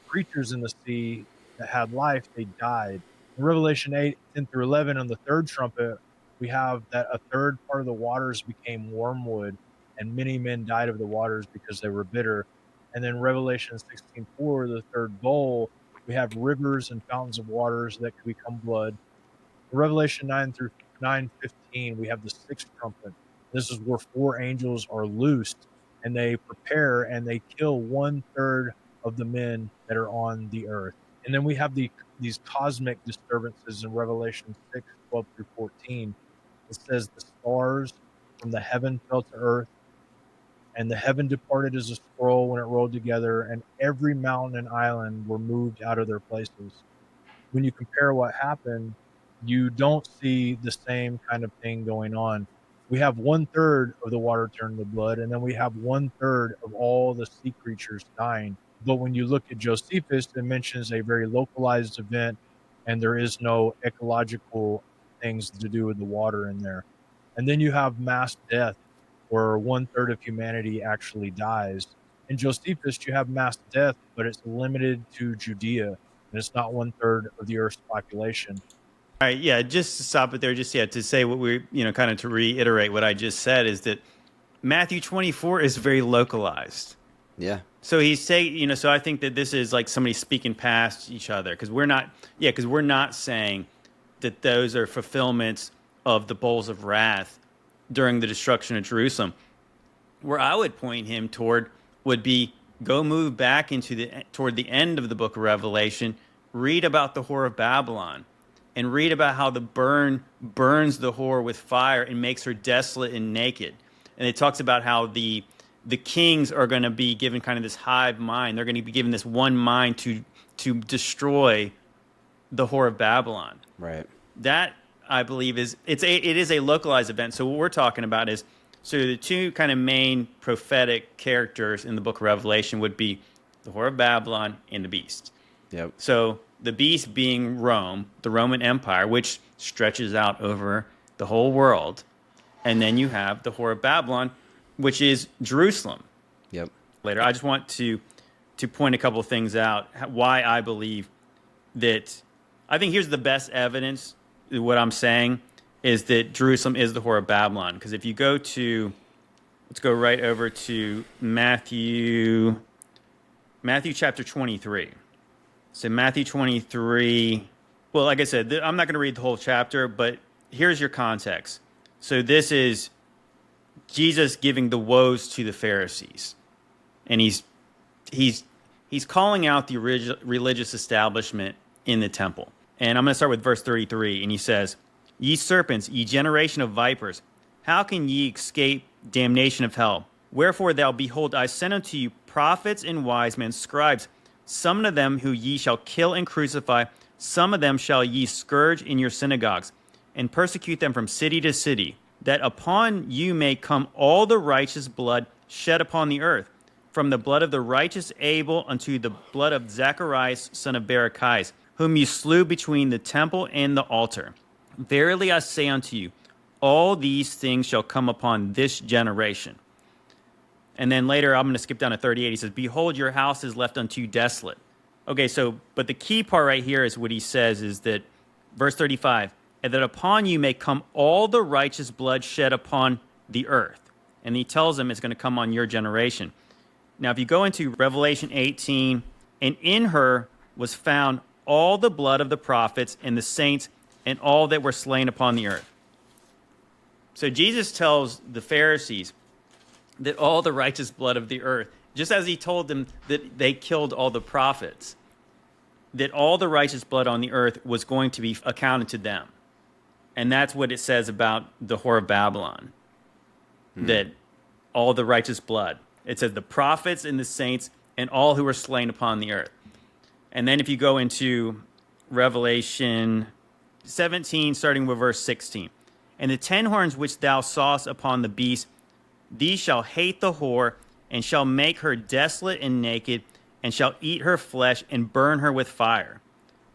creatures in the sea that had life, they died. In Revelation 8:10-11, on the third trumpet, we have that a third part of the waters became wormwood, and many men died of the waters because they were bitter. And then Revelation 16:4, the third bowl, we have rivers and fountains of waters that could become blood. Revelation 9-12 9:15, we have the sixth trumpet. This is where 4 angels are loosed, and they prepare and they kill 1/3 of the men that are on the earth. And then we have these cosmic disturbances in Revelation 6:12-14. It says the stars from the heaven fell to earth, and the heaven departed as a scroll when it rolled together, and every mountain and island were moved out of their places. When you compare what happened, you don't see the same kind of thing going on. We have 1/3 of the water turned to blood, and then we have 1/3 of all the sea creatures dying. But when you look at Josephus, it mentions a very localized event, and there is no ecological things to do with the water in there. And then you have mass death, where 1/3 of humanity actually dies. In Josephus, you have mass death, but it's limited to Judea, and it's not 1/3 of the Earth's population. All right, yeah, just to stop it there, just to say what we, kind of to reiterate what I just said is that Matthew 24 is very localized. Yeah. So he's saying, so I think that this is like somebody speaking past each other because we're not saying that those are fulfillments of the bowls of wrath during the destruction of Jerusalem. Where I would point him toward would be go move back toward the end of the book of Revelation, read about the whore of Babylon, and read about how the burns the whore with fire and makes her desolate and naked. And it talks about how the kings are going to be given kind of this hive mind. They're going to be given this one mind to destroy the whore of Babylon. Right. That, I believe, it is a localized event. So what we're talking about is, so the two kind of main prophetic characters in the book of Revelation would be the whore of Babylon and the beast. Yep. So the beast being Rome, the Roman Empire, which stretches out over the whole world. And then you have the whore of Babylon, which is Jerusalem. Yep. Later, I just want to point a couple of things out, why I believe that. I think here's the best evidence. What I'm saying is that Jerusalem is the whore of Babylon. Because if you go to, let's go right over to Matthew chapter 23. So Matthew 23, well, like I said, I'm not going to read the whole chapter, but here's your context. So this is Jesus giving the woes to the Pharisees. And he's calling out the religious establishment in the temple. And I'm going to start with verse 33, and he says, "Ye serpents, ye generation of vipers, how can ye escape damnation of hell? Wherefore thou behold, I send unto you prophets and wise men, scribes, some of them who ye shall kill and crucify, some of them shall ye scourge in your synagogues, and persecute them from city to city, that upon you may come all the righteous blood shed upon the earth, from the blood of the righteous Abel unto the blood of Zacharias, son of Barachias, whom you slew between the temple and the altar. Verily I say unto you, all these things shall come upon this generation." And then later, I'm going to skip down to 38. He says, "Behold, your house is left unto you desolate." Okay, but the key part right here is what he says is that, verse 35, "And that upon you may come all the righteous blood shed upon the earth." And he tells them it's going to come on your generation. Now, if you go into Revelation 18, "And in her was found all the blood of the prophets and the saints and all that were slain upon the earth." So Jesus tells the Pharisees that all the righteous blood of the earth, just as he told them that they killed all the prophets, that all the righteous blood on the earth was going to be accounted to them. And that's what it says about the whore of Babylon, that all the righteous blood. It says the prophets and the saints and all who were slain upon the earth. And then if you go into Revelation 17, starting with verse 16, "And the 10 horns which thou sawest upon the beast, these shall hate the whore, and shall make her desolate and naked, and shall eat her flesh, and burn her with fire.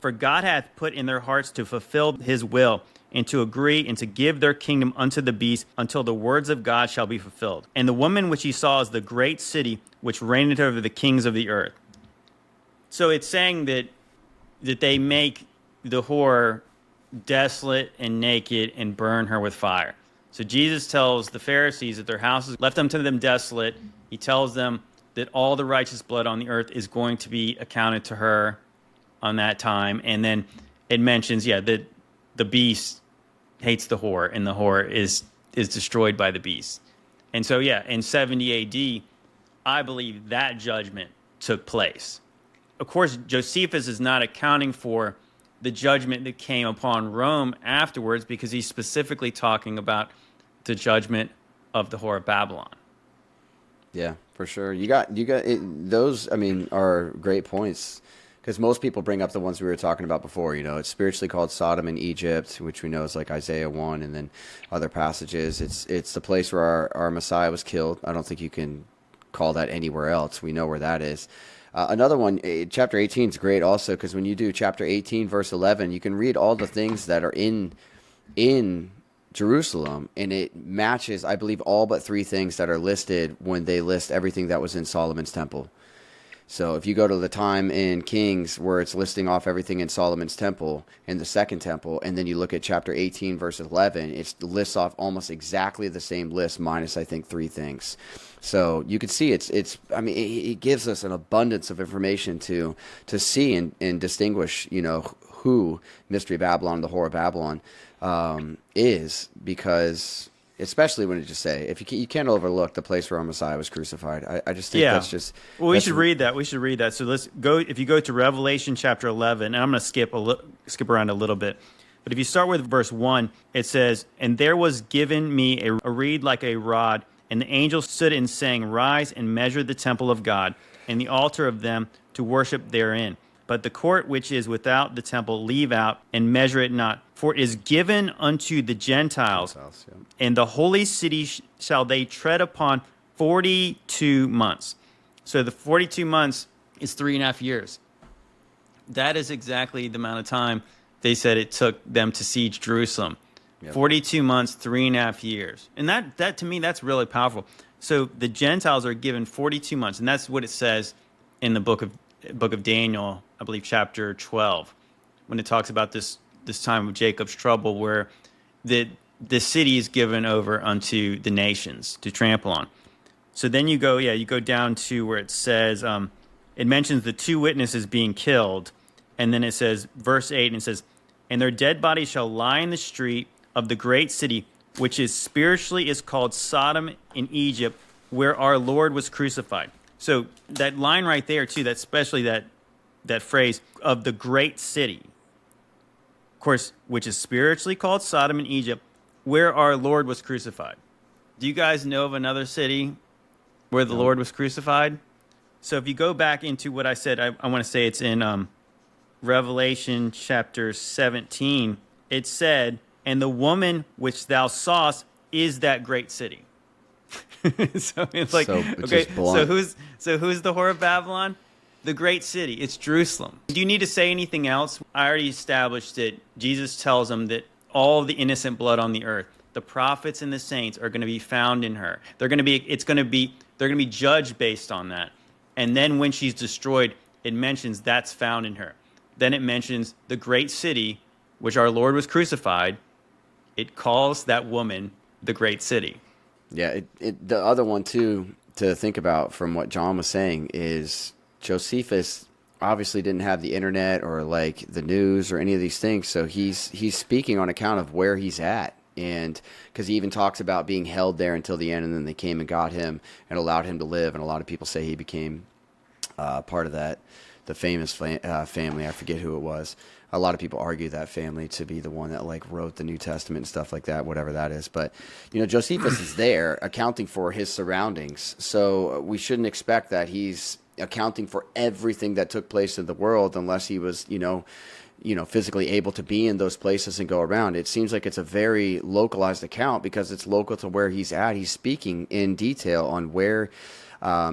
For God hath put in their hearts to fulfill his will, and to agree, and to give their kingdom unto the beast, until the words of God shall be fulfilled. And the woman which ye saw is the great city, which reigneth over the kings of the earth." So it's saying that they make the whore desolate and naked and burn her with fire. So Jesus tells the Pharisees that their house is left unto them desolate. He tells them that all the righteous blood on the earth is going to be accounted to her on that time. And then it mentions, that the beast hates the whore, and the whore is destroyed by the beast. And so, yeah, in 70 AD, I believe that judgment took place. Of course, Josephus is not accounting for the judgment that came upon Rome afterwards, because he's specifically talking about the judgment of the whore of Babylon. Yeah, for sure. You got it, those. I mean, are great points, because most people bring up the ones we were talking about before. You know, it's spiritually called Sodom in Egypt, which we know is like Isaiah 1, and then other passages. It's the place where our Messiah was killed. I don't think you can call that anywhere else. We know where that is. Another one, chapter 18 is great also, because when you do chapter 18, verse 11, you can read all the things that are in Jerusalem, and it matches, I believe, all but 3 things that are listed when they list everything that was in Solomon's temple. So if you go to the time in Kings where it's listing off everything in Solomon's temple, in the second temple, and then you look at chapter 18, verse 11, it lists off almost exactly the same list, minus, I think, 3 things. So you can see I mean, it gives us an abundance of information to see and distinguish, you know, who Mystery Babylon, the Whore of Babylon, is, because especially when it just say, if you can't overlook the place where our Messiah was crucified. I just think that's just... Well, we should read that. We should read that. So let's go, if you go to Revelation chapter 11, and I'm going to skip around a little bit. But if you start with verse 1, it says, "And there was given me a reed like a rod, and the angel stood and sang, Rise and measure the temple of God, and the altar of them to worship therein. But the court which is without the temple leave out, and measure it not. For it is given unto the Gentiles, and the holy city shall they tread upon 42 months." So the 42 months is 3.5 years. That is exactly the amount of time they said it took them to siege Jerusalem. Yep. 42 months, 3.5 years. And that to me, that's really powerful. So the Gentiles are given 42 months, and that's what it says in the book of Daniel, I believe chapter 12, when it talks about this time of Jacob's trouble, where the city is given over unto the nations to trample on. So then you go down to where it says, it mentions the 2 witnesses being killed, and then it says, verse 8, and it says, "And their dead bodies shall lie in the street of the great city, which is spiritually is called Sodom in Egypt, where our Lord was crucified." So that line right there, too, that especially that phrase of the great city, of course, which is spiritually called Sodom in Egypt, where our Lord was crucified. Do you guys know of another city where the Lord was crucified? So if you go back into what I said, I want to say it's in Revelation chapter 17. It said, "And the woman which thou sawest is that great city." So it's like, okay, so who's the Whore of Babylon? The great city. It's Jerusalem. Do you need to say anything else? I already established that Jesus tells them that all the innocent blood on the earth, the prophets and the saints, are going to be found in her. They're going to be judged based on that. And then when she's destroyed, it mentions that's found in her. Then it mentions the great city, which our Lord was crucified. It calls that woman the great city. Yeah, the other one, too, to think about from what John was saying is Josephus obviously didn't have the internet or like the news or any of these things, so he's speaking on account of where he's at, and because he even talks about being held there until the end, and then they came and got him and allowed him to live, and a lot of people say he became part of the famous family. I forget who it was. A lot of people argue that family to be the one that like wrote the New Testament and stuff like that, whatever that is. But, you know, Josephus is there accounting for his surroundings. So we shouldn't expect that he's accounting for everything that took place in the world unless he was, you know, physically able to be in those places and go around. It seems like it's a very localized account because it's local to where he's at. He's speaking in detail on where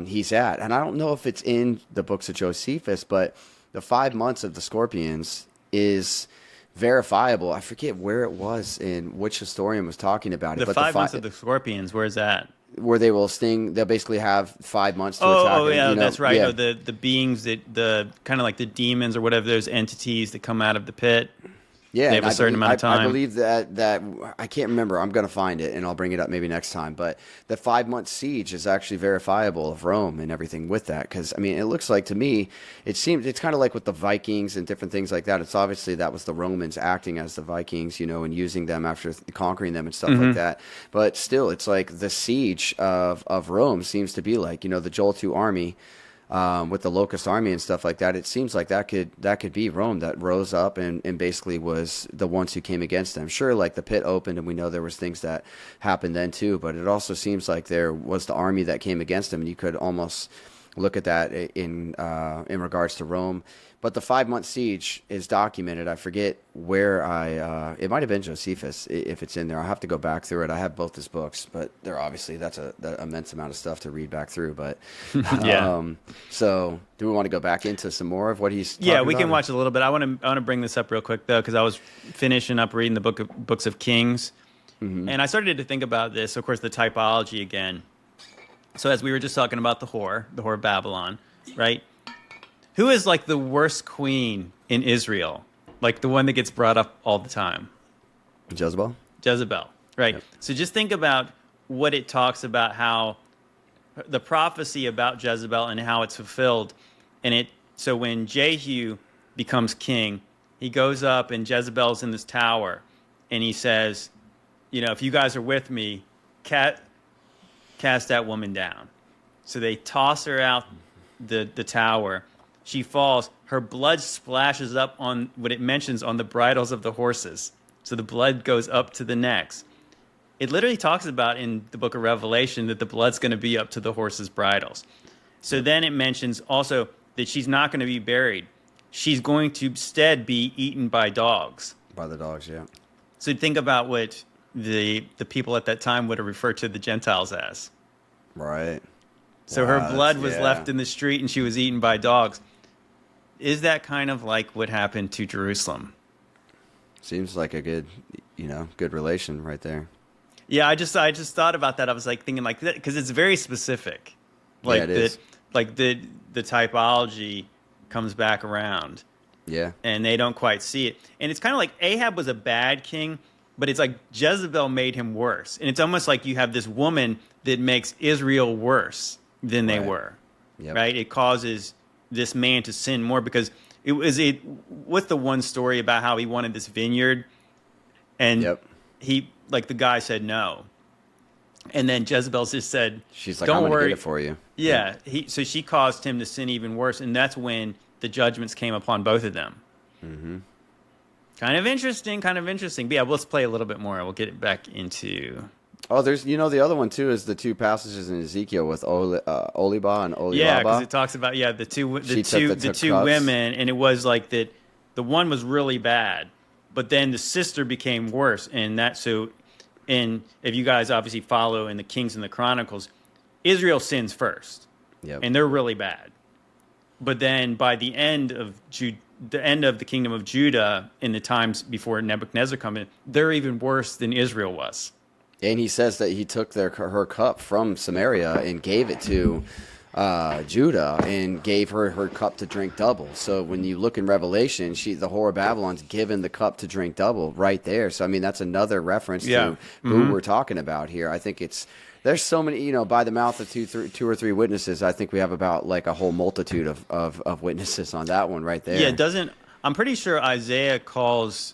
he's at. And I don't know if it's in the books of Josephus, but the 5 months of the scorpions is verifiable. I forget where it was and which historian was talking about it. The 5 months of the scorpions, where's that? Where they will sting, they'll basically have 5 months to attack. Oh, yeah, you know? that's right. Yeah. No, the beings, the kind of like the demons or whatever, those entities that come out of the pit. Yeah, They and have a certain amount of time. I believe that I can't remember. I'm going to find it, and I'll bring it up maybe next time. But the 5-month siege is actually verifiable of Rome and everything with that. Because I mean, it looks like to me, it's kind of like with the Vikings and different things like that. It's obviously that was the Romans acting as the Vikings, and using them after conquering them and stuff like that. But still, it's like the siege of Rome seems to be like the Joel 2 army. With the locust army and stuff like that, it seems like that could be Rome that rose up and basically was the ones who came against them. Sure, like the pit opened and we know there was things that happened then too, but it also seems like there was the army that came against them, and you could almost look at that in regards to Rome. But the 5-month siege is documented. I forget where it might have been Josephus, if it's in there. I'll have to go back through it. I have both his books, but that's an immense amount of stuff to read back through. But Yeah. So do we want to go back into some more of what he's talking Yeah, we about? can watch a little bit. I want to bring this up real quick though, because I was finishing up reading the books of Kings, and I started to think about this. Of course, the typology again. So as we were just talking about the whore of Babylon, right? Who is like the worst queen in Israel? Like the one that gets brought up all the time? Jezebel, right? Yep. So just think about what it talks about, how the prophecy about Jezebel and how it's fulfilled. So when Jehu becomes king, he goes up and Jezebel's in this tower, and he says, if you guys are with me, cast that woman down. So they toss her out the tower. She falls. Her blood splashes up on what it mentions on the bridles of the horses. So the blood goes up to the necks. It literally talks about in the book of Revelation that the blood's going to be up to the horses' bridles. So then it mentions also that she's not going to be buried. She's going to instead be eaten by dogs. by the dogs, yeah. So think about what the people at that time would have referred to the Gentiles as. Right. So Wow, her blood that's- was yeah. left in the street and she was eaten by dogs. Is that kind of like what happened to Jerusalem? Seems like a good relation right there. Yeah, I just thought about that. I was like thinking like that because it's very specific. Like Yeah, it is. Like the typology comes back around. Yeah. And they don't quite see it. And it's kind of like Ahab was a bad king, but it's like Jezebel made him worse. And it's almost like you have this woman that makes Israel worse than they Right. were. Yep. Right? It causes this man to sin more because what's the one story about how he wanted this vineyard and Yep. the guy said no. And then Jezebel just said, She's like, don't I'm going to worry. get it for you. Yeah. So she caused him to sin even worse. And that's when the judgments came upon both of them. Mm-hmm. Kind of interesting. But yeah, let's play a little bit more. We'll get it back into... Oh, there's, the other one too is the two passages in Ezekiel with Oliba and Oliaba. Yeah, because it talks about, the two cups. women, and it was like that the one was really bad, but then the sister became worse. And if you guys obviously follow in the Kings and the Chronicles, Israel sins first. Yep. And they're really bad. But then by the end of the kingdom of Judah, in the times before Nebuchadnezzar come in, they're even worse than Israel was. And he says that he took her cup from Samaria and gave it to Judah and gave her cup to drink double. So when you look in Revelation, the whore of Babylon's given the cup to drink double right there. So, I mean, that's another reference to who we're talking about here. I think there's so many, by the mouth of two or three witnesses, I think we have about like a whole multitude of witnesses on that one right there. Yeah, I'm pretty sure Isaiah calls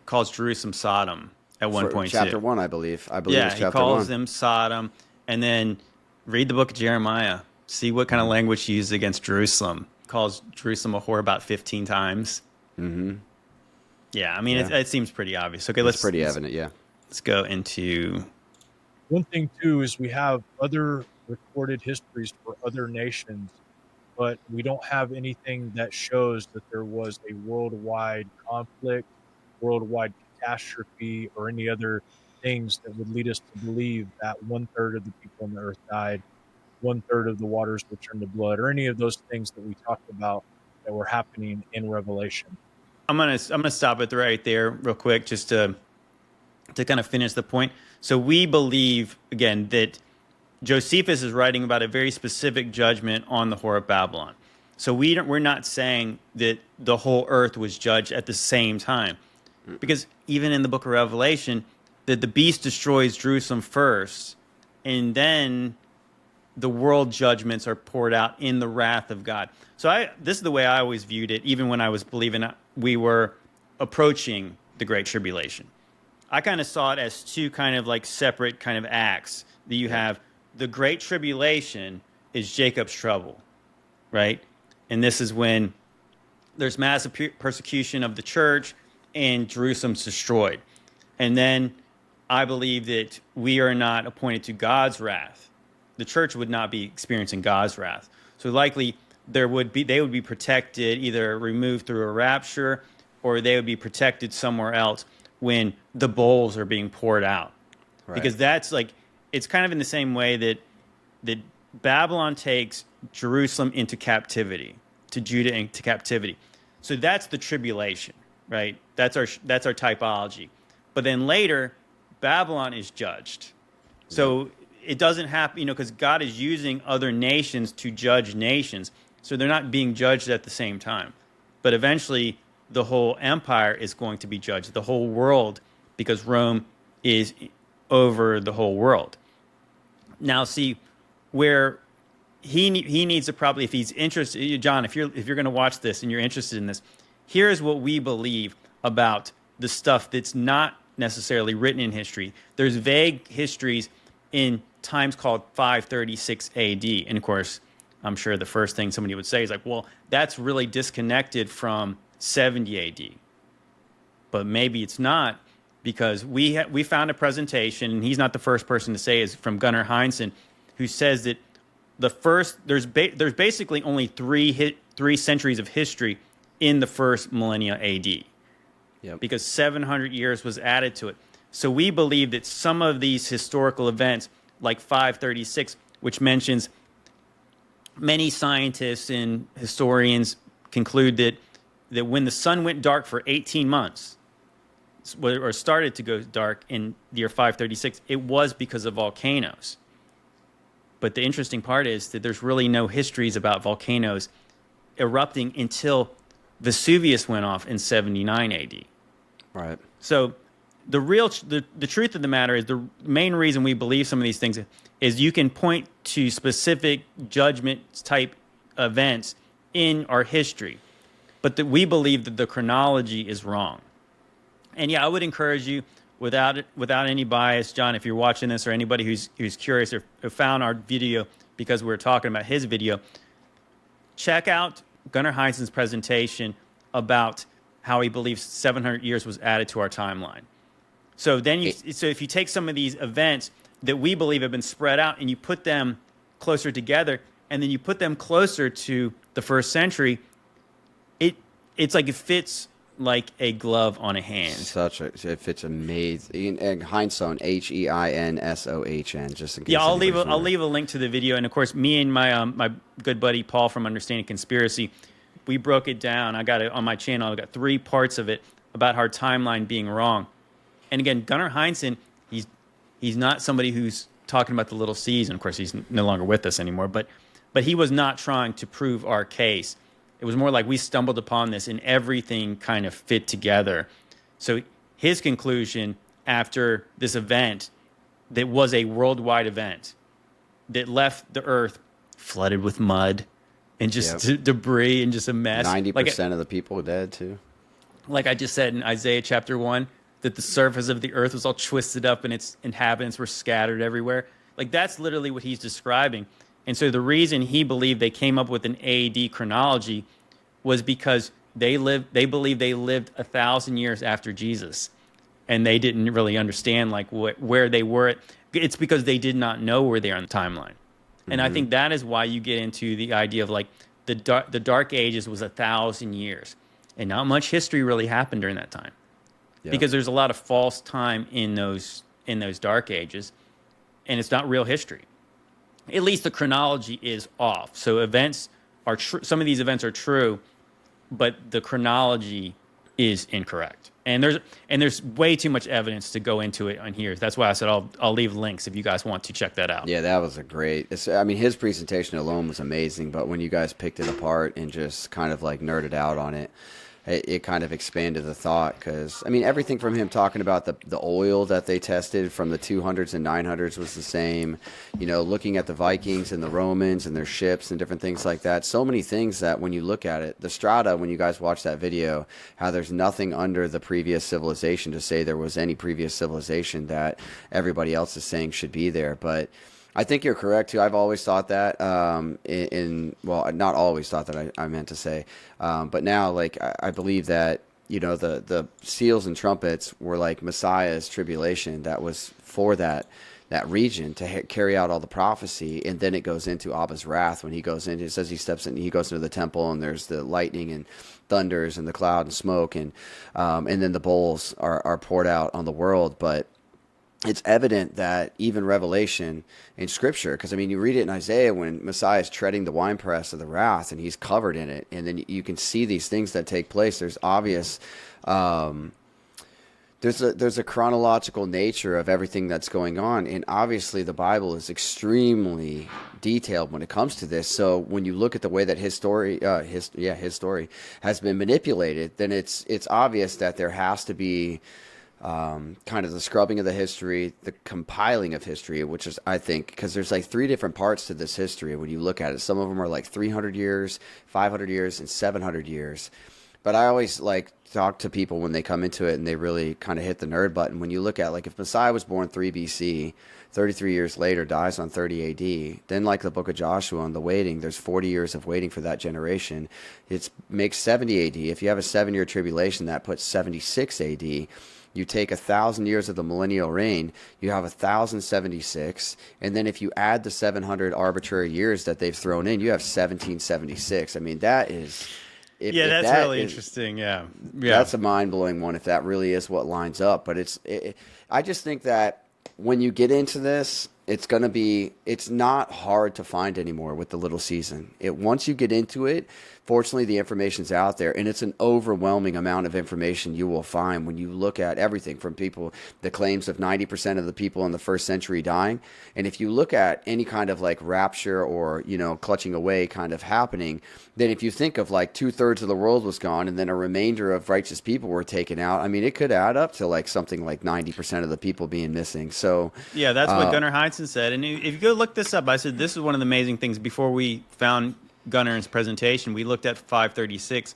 Jerusalem Sodom at one point. Chapter 1, I believe. Yeah, it's chapter he calls 1. them Sodom, and then read the book of Jeremiah. See what kind of language he uses against Jerusalem. Calls Jerusalem a whore about 15 times. Mm-hmm. Yeah, I mean, it seems pretty obvious. Okay, It's pretty evident, yeah. Let's go into... One thing, too, is we have other recorded histories for other nations, but we don't have anything that shows that there was a worldwide conflict, worldwide catastrophe, or any other things that would lead us to believe that 1/3 of the people on the earth died, 1/3 of the waters were turned to blood, or any of those things that we talked about that were happening in Revelation. I'm gonna stop it right there real quick just to kind of finish the point. So we believe, again, that Josephus is writing about a very specific judgment on the whore of Babylon. So we're not saying that the whole earth was judged at the same time. Because even in the book of Revelation, that the beast destroys Jerusalem first, and then the world judgments are poured out in the wrath of God. So this is the way I always viewed it, even when I was believing we were approaching the Great Tribulation. I kind of saw it as two kind of like separate kind of acts. That you have the Great Tribulation is Jacob's trouble, right? And this is when there's massive persecution of the church and Jerusalem's destroyed. And then I believe that we are not appointed to God's wrath. The church would not be experiencing God's wrath. So likely they would be protected, either removed through a rapture, or they would be protected somewhere else when the bowls are being poured out. Right. Because that's like, it's kind of in the same way that Babylon takes Jerusalem into captivity, to Judah into captivity. So that's the tribulation, right? That's our typology. But then later, Babylon is judged. So it doesn't happen, because God is using other nations to judge nations. So they're not being judged at the same time. But eventually, the whole empire is going to be judged, the whole world, because Rome is over the whole world. Now, see, where he needs to probably, if he's interested, John, if you're going to watch this and you're interested in this, here's what we believe about the stuff that's not necessarily written in history. There's vague histories in times called 536 AD. And of course, I'm sure the first thing somebody would say is like, well, that's really disconnected from 70 AD. But maybe it's not, because we found a presentation, and he's not the first person to say, is from Gunnar Heinsohn, who says that there's basically only three centuries of history in the first millennia AD. Yep. Because 700 years was added to it. So we believe that some of these historical events, like 536, which mentions many scientists and historians conclude that when the sun went dark for 18 months, or started to go dark in the year 536, it was because of volcanoes. But the interesting part is that there's really no histories about volcanoes erupting until Vesuvius went off in 79 AD. Right. So the truth of the matter is, the main reason we believe some of these things is you can point to specific judgment type events in our history, but that we believe that the chronology is wrong. And yeah, I would encourage you, without any bias, John, if you're watching this, or anybody who's curious or found our video because we're talking about his video, check out Gunnar Heinsohn's presentation about how he believes 700 years was added to our timeline. So if you take some of these events that we believe have been spread out and you put them closer together, and then you put them closer to the first century, it's like it fits like a glove on a hand. It fits amazing. And Heinsohn, Heinsohn, just in case. Yeah, I'll leave a link to the video, and of course, me and my good buddy Paul from Understanding Conspiracy, we broke it down. I got it on my channel. I got 3 parts of it about our timeline being wrong. And again, Gunnar Heinsohn, he's not somebody who's talking about the little C's, and of course, he's no longer with us anymore. But he was not trying to prove our case. It was more like we stumbled upon this and everything kind of fit together. So his conclusion after this event, that was a worldwide event that left the earth flooded with mud and just debris and just a mess. 90% of the people dead too. Like I just said in Isaiah chapter 1, that the surface of the earth was all twisted up and its inhabitants were scattered everywhere. Like that's literally what he's describing. And so the reason he believed they came up with an AD chronology was because they believed they lived 1,000 years after Jesus, and they didn't really understand like where they were. It's because they did not know where they are on the timeline. And I think that is why you get into the idea of like the Dark Ages was 1,000 years, and not much history really happened during that time, because there's a lot of false time in those Dark Ages, and it's not real history. At least the chronology is off. So events are true. Some of these events are true, but the chronology is incorrect. And there's way too much evidence to go into it on here. That's why I said I'll leave links if you guys want to check that out. Yeah, that was his presentation alone was amazing, but when you guys picked it apart and just kind of like nerded out on it, it kind of expanded the thought, because I mean everything from him talking about the oil that they tested from the 200s and 900s was the same, looking at the Vikings and the Romans and their ships and different things like that. So many things that when you look at it, the strata, when you guys watch that video, how there's nothing under the previous civilization to say there was any previous civilization that everybody else is saying should be there. But I think you're correct too. I've always thought that. Well, not always thought that. I meant to say, but now, like, I believe that the seals and trumpets were like Messiah's tribulation. That was for that region to carry out all the prophecy, and then it goes into Abba's wrath when he goes in. It says he goes into the temple, and there's the lightning and thunders and the cloud and smoke, and then the bowls are poured out on the world, but. It's evident that even Revelation in Scripture, because I mean, you read it in Isaiah when Messiah is treading the winepress of the wrath, and he's covered in it, and then you can see these things that take place. There's obvious, there's a chronological nature of everything that's going on, and obviously the Bible is extremely detailed when it comes to this. So when you look at the way that his story has been manipulated, then it's obvious that there has to be. Kind of the scrubbing of the history, the compiling of history, which is, I think, because there's like 3 different parts to this history when you look at it. Some of them are like 300 years, 500 years, and 700 years. But I always like talk to people when they come into it and they really kind of hit the nerd button. When you look at, like, if Messiah was born 3 BC, 33 years later dies on 30 AD, then like the book of Joshua and the waiting, there's 40 years of waiting for that generation. It makes 70 AD. If you have a 7-year tribulation, that puts 76 AD. You take 1,000 years of the millennial reign, you have 1,076, and then if you add the 700 arbitrary years that they've thrown in, you have 1,776. I mean, that is... that's really interesting. Yeah. That's a mind-blowing one if that really is what lines up. But I just think that when you get into this, it's not hard to find anymore with the little season. Once you get into it, fortunately the information's out there, and it's an overwhelming amount of information you will find when you look at everything from the claims of 90% of the people in the first century dying. And if you look at any kind of like rapture or, clutching away kind of happening, then if you think of like 2/3 of the world was gone and then a remainder of righteous people were taken out, I mean, it could add up to like something like 90% of the people being missing. So yeah, that's what Gunnar Heinzen said. And if you go look this up, I said this is one of the amazing things. Before we found Gunnar's presentation, we looked at 536,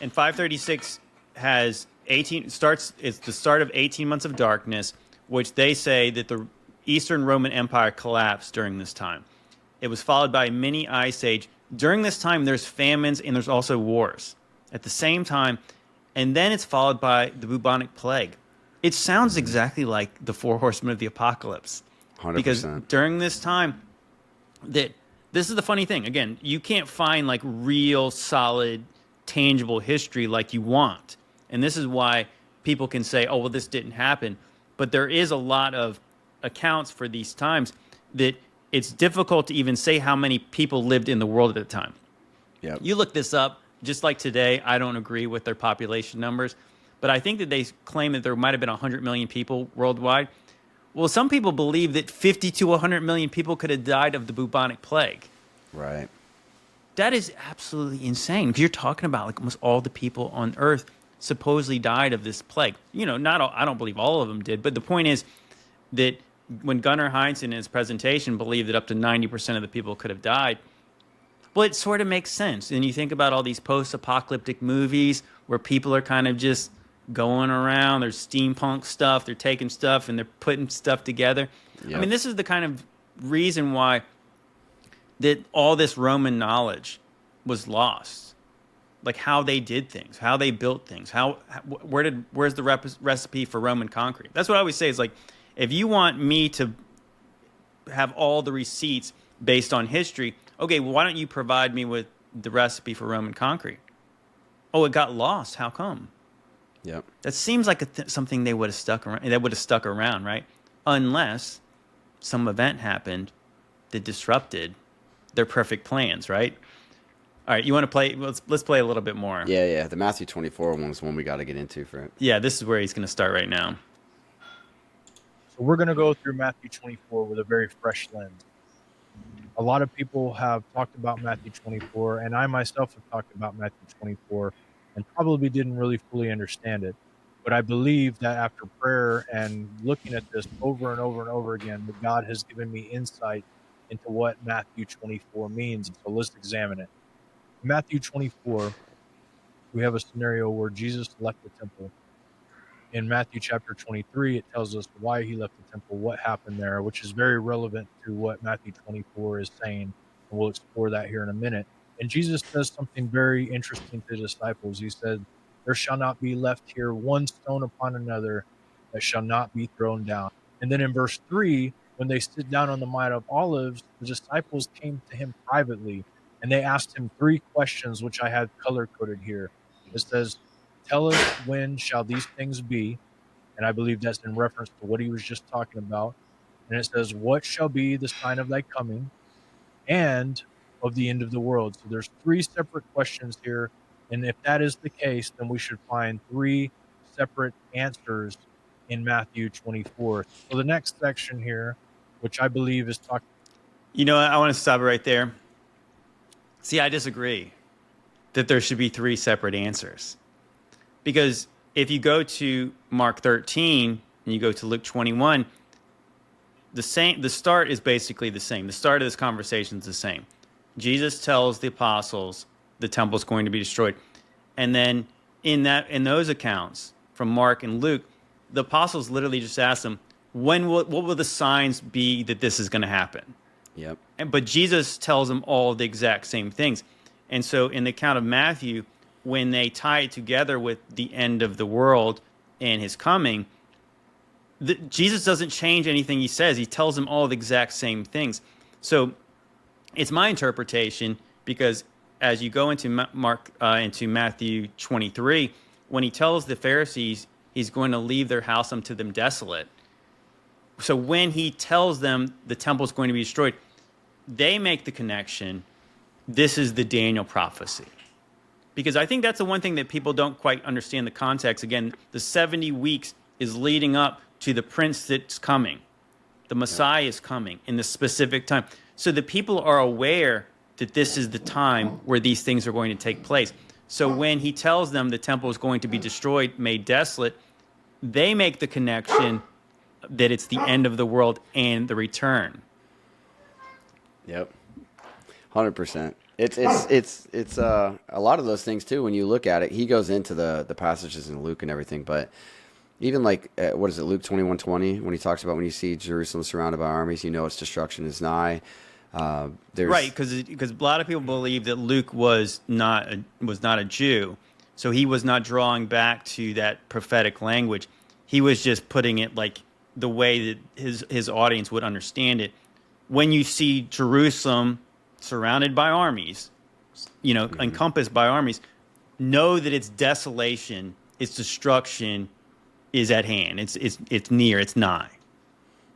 and 536 has 18 starts. It's the start of 18 months of darkness, which they say that the Eastern Roman Empire collapsed during this time. It was followed by a mini ice age. During this time, there's famines and there's also wars at the same time, and then it's followed by the bubonic plague. It sounds exactly like the 4 horsemen of the apocalypse. 100%. Because during this time, this is the funny thing. Again, you can't find like real, solid, tangible history like you want. And this is why people can say, oh, well, this didn't happen. But there is a lot of accounts for these times that it's difficult to even say how many people lived in the world at the time. Yep. You look this up, just like today, I don't agree with their population numbers. But I think that they claim that there might have been 100 million people worldwide. Well, some people believe that 50 to 100 million people could have died of the bubonic plague. Right. That is absolutely insane, because you're talking about like almost all the people on Earth supposedly died of this plague. Not all, I don't believe all of them did, but the point is that when Gunnar Heinzen in his presentation believed that up to 90% of the people could have died, well, it sort of makes sense. And you think about all these post-apocalyptic movies where people are kind of just going around, there's steampunk stuff, they're taking stuff and they're putting stuff together. Yep. I mean, this is the kind of reason why that all this Roman knowledge was lost, like how they did things, how they built things, where's the recipe for Roman concrete? That's what I always say is like, if you want me to have all the receipts based on history, okay, well, why don't you provide me with the recipe for Roman concrete? Oh, it got lost. How come? Yep. That seems like something they would have stuck around. That would have stuck around, right? Unless some event happened that disrupted their perfect plans, right? All right, you want to play? Let's play a little bit more. Yeah. The Matthew 24 one is one we got to get into for it. Yeah, this is where he's going to start right now. So we're going to go through Matthew 24 with a very fresh lens. A lot of people have talked about Matthew 24, and I myself have talked about Matthew 24 and probably didn't really fully understand it. But I believe that after prayer and looking at this over and over and over again, that God has given me insight into what Matthew 24 means. So let's examine it. In Matthew 24, we have a scenario where Jesus left the temple. In Matthew chapter 23, it tells us why he left the temple, what happened there, which is very relevant to what Matthew 24 is saying. And we'll explore that here in a minute. And Jesus says something very interesting to the disciples. He said, "There shall not be left here one stone upon another that shall not be thrown down." And then in verse 3, when they sit down on the Mount of Olives, the disciples came to him privately and they asked him three questions, which I have color coded here. It says, "Tell us, when shall these things be?" And I believe that's in reference to what he was just talking about. And it says, "What shall be the sign of thy coming and of the end of the world?" So there's three separate questions here. And if that is the case, then we should find three separate answers in Matthew 24. So the next section here, which I believe is talking. You know, I want to stop it right there. See, I disagree that there should be three separate answers. Because if you go to Mark 13 and you go to Luke 21, the start is basically the same. The start of this conversation is the same. Jesus tells the apostles the temple is going to be destroyed. And then in those accounts from Mark and Luke, the apostles literally just ask them, what will the signs be that this is going to happen? Yep. But Jesus tells them all the exact same things. And so in the account of Matthew, when they tie it together with the end of the world and his coming, Jesus doesn't change anything he says. He tells them all the exact same things. So it's my interpretation, because as you go into into Matthew 23, when he tells the Pharisees he's going to leave their house unto them desolate. So when he tells them the temple is going to be destroyed, they make the connection. This is the Daniel prophecy. Because I think that's the one thing that people don't quite understand the context. Again, the 70 weeks is leading up to the prince that's coming. The Messiah is coming in the specific time. So the people are aware that this is the time where these things are going to take place. So when he tells them the temple is going to be destroyed, made desolate, they make the connection that it's the end of the world and the return. Yep. 100%. It's a lot of those things too. When you look at it, he goes into the passages in Luke and everything, but even like what is it, Luke 21:20, when he talks about when you see Jerusalem surrounded by armies, you know its destruction is nigh. Right, because a lot of people believe that Luke was not a Jew, so he was not drawing back to that prophetic language. He was just putting it like the way that his audience would understand it. When you see Jerusalem surrounded by armies, encompassed by armies, know that its desolation, its destruction is at hand. It's near, it's nigh.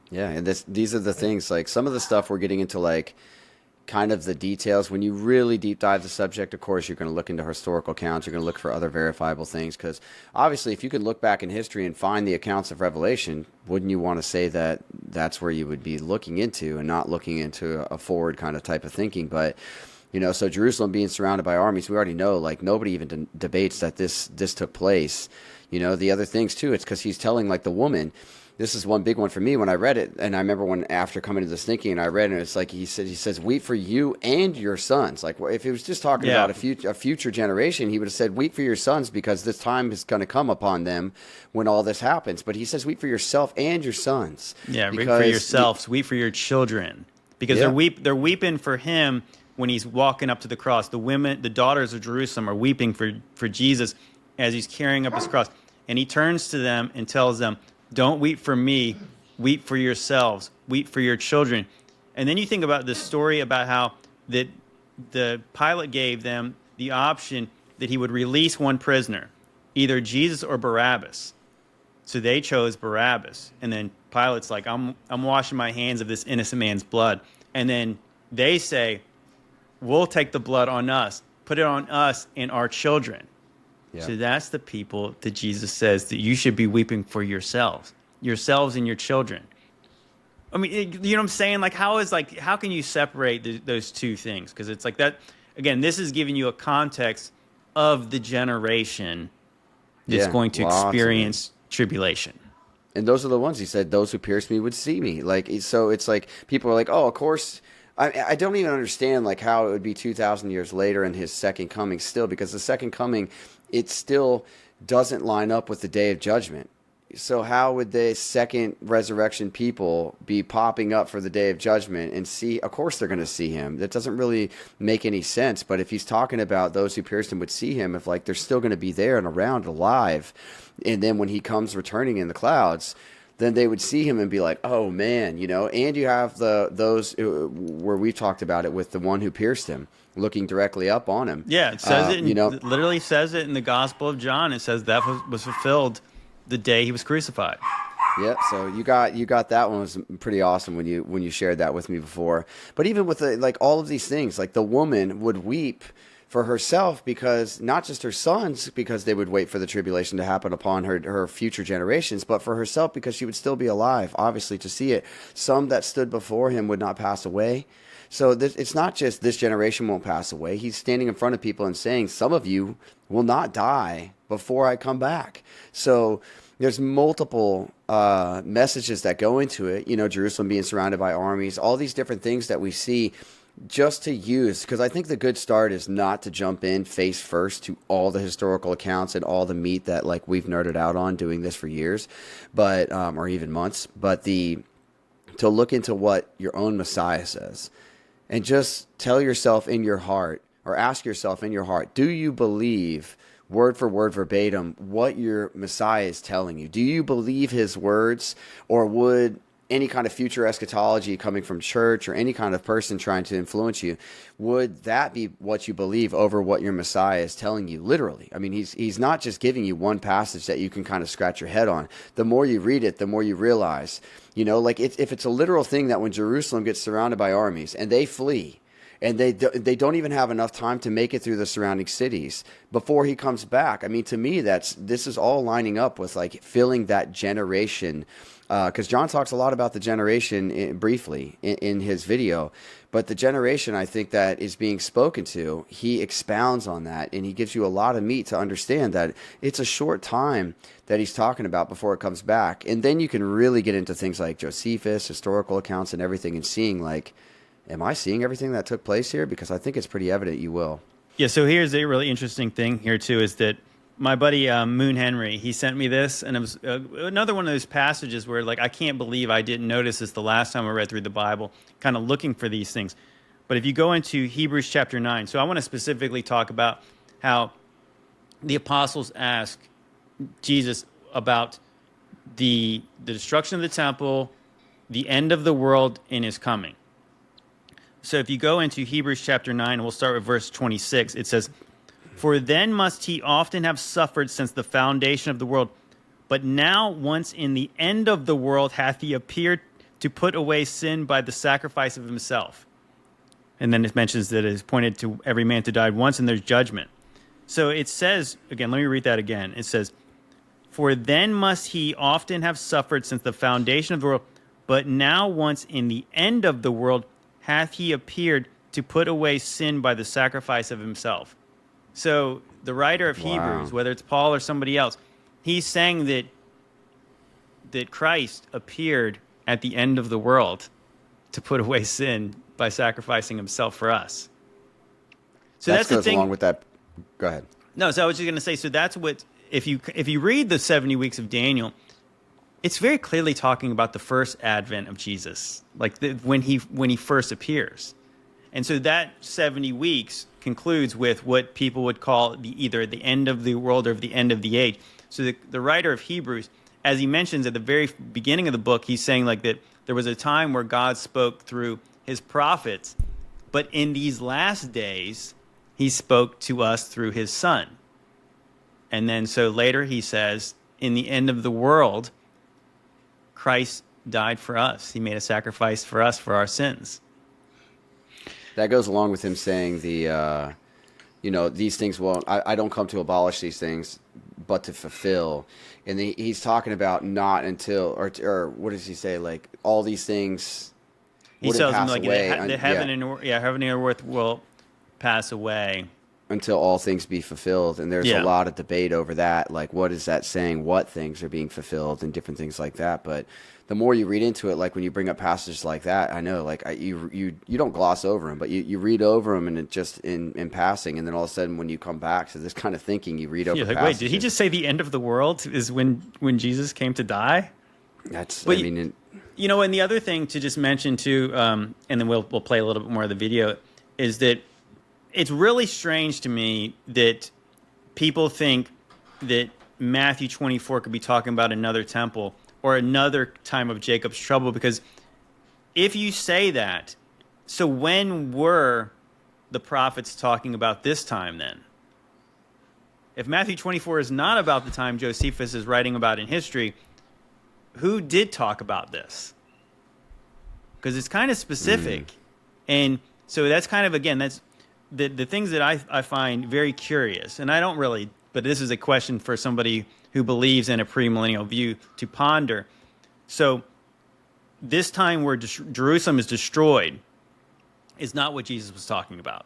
Yeah, and these are the things, like some of the stuff we're getting into, like kind of the details. When you really deep dive the subject, of course, you're going to look into historical accounts. You're going to look for other verifiable things, because obviously if you could look back in history and find the accounts of Revelation, wouldn't you want to say that that's where you would be looking into and not looking into a forward kind of type of thinking? But so Jerusalem being surrounded by armies, we already know, like nobody even debates that this took place. The other things too, it's because he's telling like the woman. This is one big one for me when I read it, and I remember when after coming to this thinking, and I read it, and it's like he says, "Weep for you and your sons." Like if he was just talking about a future generation, he would have said, "Weep for your sons, because this time is going to come upon them when all this happens." But he says, "Weep for yourself and your sons." Yeah, weep for yourselves, weep for your children, because they're weeping for him when he's walking up to the cross. The daughters of Jerusalem are weeping for Jesus as he's carrying up his cross, and he turns to them and tells them, "Don't weep for me, weep for yourselves, weep for your children." And then you think about this story about how that the Pilate gave them the option that he would release one prisoner, either Jesus or Barabbas. So they chose Barabbas. And then Pilate's like, I'm washing my hands of this innocent man's blood. And then they say, we'll take the blood on us, put it on us and our children. Yeah. So that's the people that Jesus says that you should be weeping for yourselves and your children. I mean, you know what I'm saying? Like, how can you separate those two things? Because it's like that, again, this is giving you a context of the generation that's Yeah, going to lots of it. experience tribulation. And those are the ones he said, those who pierced me would see me. Like, so it's like people are like, oh, of course. I don't even understand like how it would be 2,000 years later in his second coming still, because the second coming, it still doesn't line up with the day of judgment. So how would the second resurrection people be popping up for the day of judgment and see? Of course they're going to see him. That doesn't really make any sense. But if he's talking about those who pierced him would see him, if like they're still going to be there and around alive, and then when he comes returning in the clouds, then they would see him and be like, oh man, you know. And you have those where we talked about it with the one who pierced him looking directly up on him. Yeah, it says it. It literally says it in the Gospel of John. It says that was fulfilled the day he was crucified. Yep. So you got that one was pretty awesome when you shared that with me before. But even with like all of these things, like the woman would weep for herself, because not just her sons, because they would wait for the tribulation to happen upon her future generations, but for herself, because she would still be alive, obviously, to see it. Some that stood before him would not pass away. So it's not just this generation won't pass away. He's standing in front of people and saying, some of you will not die before I come back. So there's multiple messages that go into it. You know, Jerusalem being surrounded by armies, all these different things that we see, just to use, because I think the good start is not to jump in face first to all the historical accounts and all the meat that like we've nerded out on doing this for years, but or even months, but to look into what your own Messiah says, and just tell yourself in your heart, or ask yourself in your heart, do you believe word for word verbatim what your Messiah is telling you? Do you believe his words, or would any kind of future eschatology coming from church or any kind of person trying to influence you, would that be what you believe over what your Messiah is telling you? Literally. I mean, he's not just giving you one passage that you can kind of scratch your head on. The more you read it, the more you realize, you know, like if it's a literal thing that when Jerusalem gets surrounded by armies and they flee, and they don't even have enough time to make it through the surrounding cities before he comes back. I mean, to me, this is all lining up with like filling that generation. Because John talks a lot about the generation briefly in his video, but the generation I think that is being spoken to, he expounds on that, and he gives you a lot of meat to understand that it's a short time that he's talking about before it comes back. And then you can really get into things like Josephus, historical accounts and everything, and seeing like, am I seeing everything that took place here? Because I think it's pretty evident you will. Yeah, so here's a really interesting thing here too, is that my buddy Moon Henry, he sent me this, and it was another one of those passages where, like, I can't believe I didn't notice this the last time I read through the Bible, kind of looking for these things. But if you go into Hebrews chapter 9, so I want to specifically talk about how the apostles ask Jesus about the destruction of the temple, the end of the world, and his coming. So if you go into Hebrews chapter 9, and we'll start with verse 26, it says, "For then must he often have suffered since the foundation of the world. But now once in the end of the world hath he appeared to put away sin by the sacrifice of himself." And then it mentions that it is appointed to every man to die once, and there's judgment. So it says, again, let me read that again. It says, "For then must he often have suffered since the foundation of the world. But now once in the end of the world hath he appeared to put away sin by the sacrifice of himself." So the writer of Hebrews, whether it's Paul or somebody else, he's saying that Christ appeared at the end of the world to put away sin by sacrificing himself for us. So that's the thing. Along with that. Go ahead. No, so I was just going to say, so that's what, if you read the 70 weeks of Daniel, it's very clearly talking about the first advent of Jesus, like when he first appears. And so that 70 weeks concludes with what people would call either the end of the world or the end of the age. So the writer of Hebrews, as he mentions at the very beginning of the book, he's saying like that there was a time where God spoke through his prophets, but in these last days, he spoke to us through his son. And then so later he says, in the end of the world, Christ died for us. He made a sacrifice for us for our sins. That goes along with him saying these things won't, I don't come to abolish these things, but to fulfill. And he's talking about not until, or what does he say? Like all these things he tells them like away. heaven and earth will pass away. until all things be fulfilled. And there's a lot of debate over that. Like, what is that saying? What things are being fulfilled and different things like that. But the more you read into it, like when you bring up passages like that, I know, like you don't gloss over them, but you read over them and it just in passing. And then all of a sudden when you come back to this kind of thinking, you read over like, passages. wait, did he just say the end of the world is when Jesus came to die? That's, but I mean... You know, and the other thing to just mention too, and then we'll play a little bit more of the video, is that it's really strange to me that people think that Matthew 24 could be talking about another temple or another time of Jacob's trouble, because if you say that, so when were the prophets talking about this time then? If Matthew 24 is not about the time Josephus is writing about in history, who did talk about this? Because it's kind of specific. And so that's kind of, again, that's the things that I find very curious. And I don't really, but this is a question for somebody who believes in a premillennial view to ponder. So this time where Jerusalem is destroyed is not what Jesus was talking about.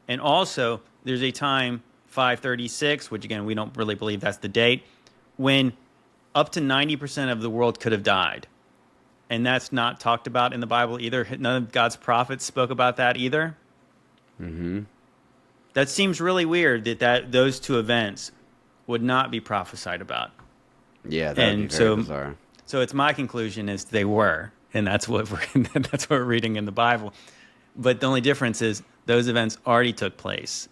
And also, there's a time, 536, which again, we don't really believe that's the date, when up to 90% of the world could have died. And that's not talked about in the Bible either. None of God's prophets spoke about that either. Mm-hmm. That seems really weird that those two events would not be prophesied about. Yeah, that would be very bizarre. So it's my conclusion is they were, and that's what we're reading in the Bible. But the only difference is those events already took place,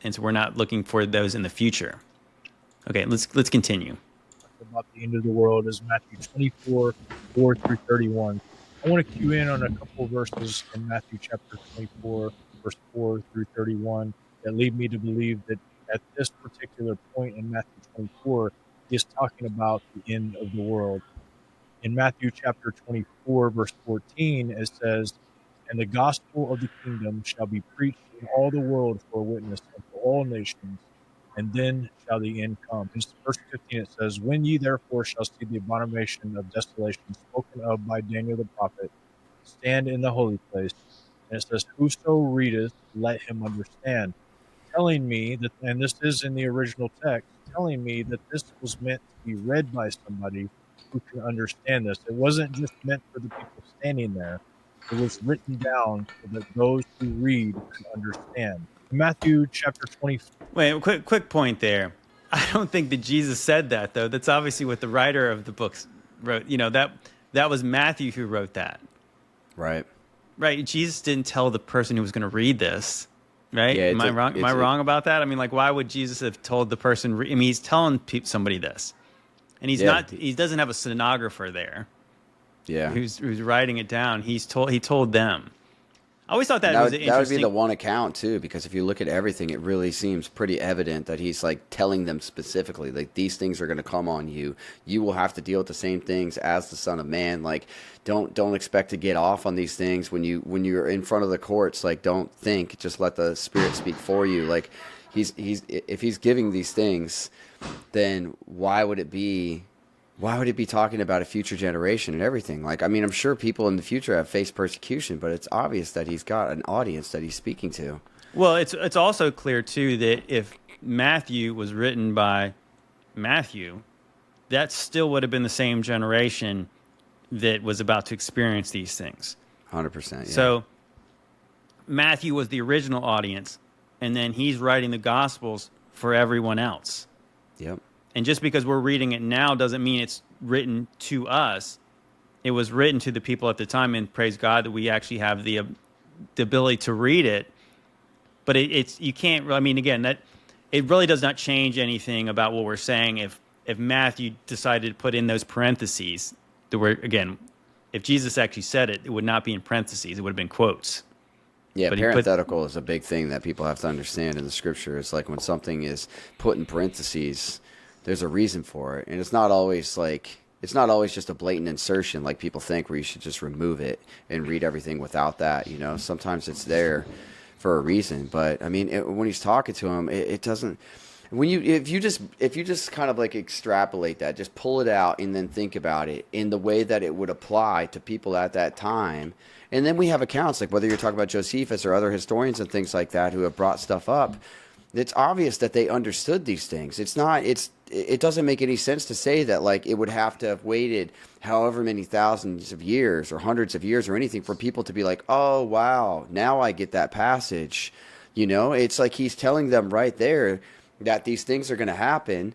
and so we're not looking for those in the future. Okay, let's continue. About the end of the world is Matthew 24, 4 through 31. I want to cue in on a couple of verses in Matthew chapter 24, verse 4 through 31 that lead me to believe that at this particular point in Matthew 24, he is talking about the end of the world. In Matthew chapter 24, verse 14, it says, "And the gospel of the kingdom shall be preached in all the world for a witness unto all nations, and then shall the end come." In verse 15 it says, "When ye therefore shall see the abomination of desolation spoken of by Daniel the prophet stand in the holy place," and it says, "Whoso readeth, let him understand," telling me that, and this is in the original text, telling me that this was meant to be read by somebody who can understand this. It wasn't just meant for the people standing there. It was written down so that those who read can understand. Matthew chapter 20. Wait, quick point there. I don't think that Jesus said that, though. That's obviously what the writer of the books wrote. You know, that was Matthew who wrote that. Right. Right. Jesus didn't tell the person who was going to read this. Right? Yeah, Am I wrong? Am I wrong about that? I mean, like, why would Jesus have told the person? I mean, he's telling somebody this, and he's not. He doesn't have a stenographer there. Yeah. Who's writing it down? He told them. I always thought that was interesting. That would be the one account too, because if you look at everything, it really seems pretty evident that he's like telling them specifically, like, these things are going to come on you. You will have to deal with the same things as the Son of Man. Like, don't expect to get off on these things when you're in front of the courts. Like, don't think, just let the Spirit speak for you. Like, if he's giving these things, then why would it be talking about a future generation and everything? Like, I mean, I'm sure people in the future have faced persecution, but it's obvious that he's got an audience that he's speaking to. Well, it's also clear, too, that if Matthew was written by Matthew, that still would have been the same generation that was about to experience these things. 100%. Yeah. So Matthew was the original audience, and then he's writing the Gospels for everyone else. Yep. And just because we're reading it now doesn't mean it's written to us. It was written to the people at the time, and praise God that we actually have the ability to read it. But it's you can't. I mean, again, that it really does not change anything about what we're saying. If Matthew decided to put in those parentheses, that were, again, if Jesus actually said it, it would not be in parentheses. It would have been quotes. Yeah, but parenthetical is a big thing that people have to understand in the Scripture. It's like when something is put in parentheses, there's a reason for it, and it's not always just a blatant insertion like people think, where you should just remove it and read everything without that. You know, sometimes it's there for a reason. But I mean, when he's talking to him, it doesn't. If you just kind of like extrapolate that, just pull it out and then think about it in the way that it would apply to people at that time. And then we have accounts, like whether you're talking about Josephus or other historians and things like that who have brought stuff up. it's obvious that they understood these things. It doesn't make any sense to say that like it would have to have waited however many thousands of years or hundreds of years or anything for people to be like, oh wow, now I get that passage. It's like he's telling them right there that these things are going to happen,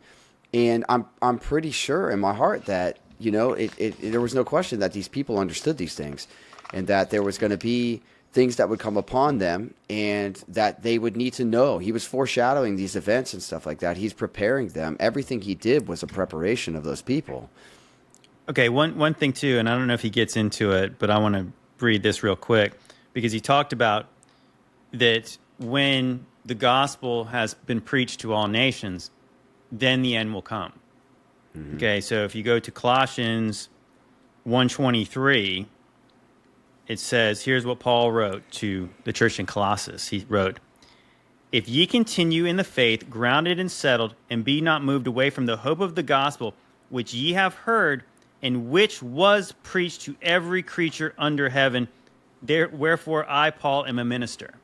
and I'm pretty sure in my heart that there was no question that these people understood these things, and that there was going to be things that would come upon them and that they would need to know. He was foreshadowing these events and stuff like that. He's preparing them. Everything he did was a preparation of those people. Okay, one thing too, and I don't know if he gets into it, but I want to read this real quick because he talked about that when the gospel has been preached to all nations, then the end will come. Mm-hmm. Okay, so if you go to Colossians 1:23, it says, here's what Paul wrote to the church in Colossus. He wrote, if ye continue in the faith, grounded and settled, and be not moved away from the hope of the gospel, which ye have heard, and which was preached to every creature under heaven, wherefore I, Paul, am a minister.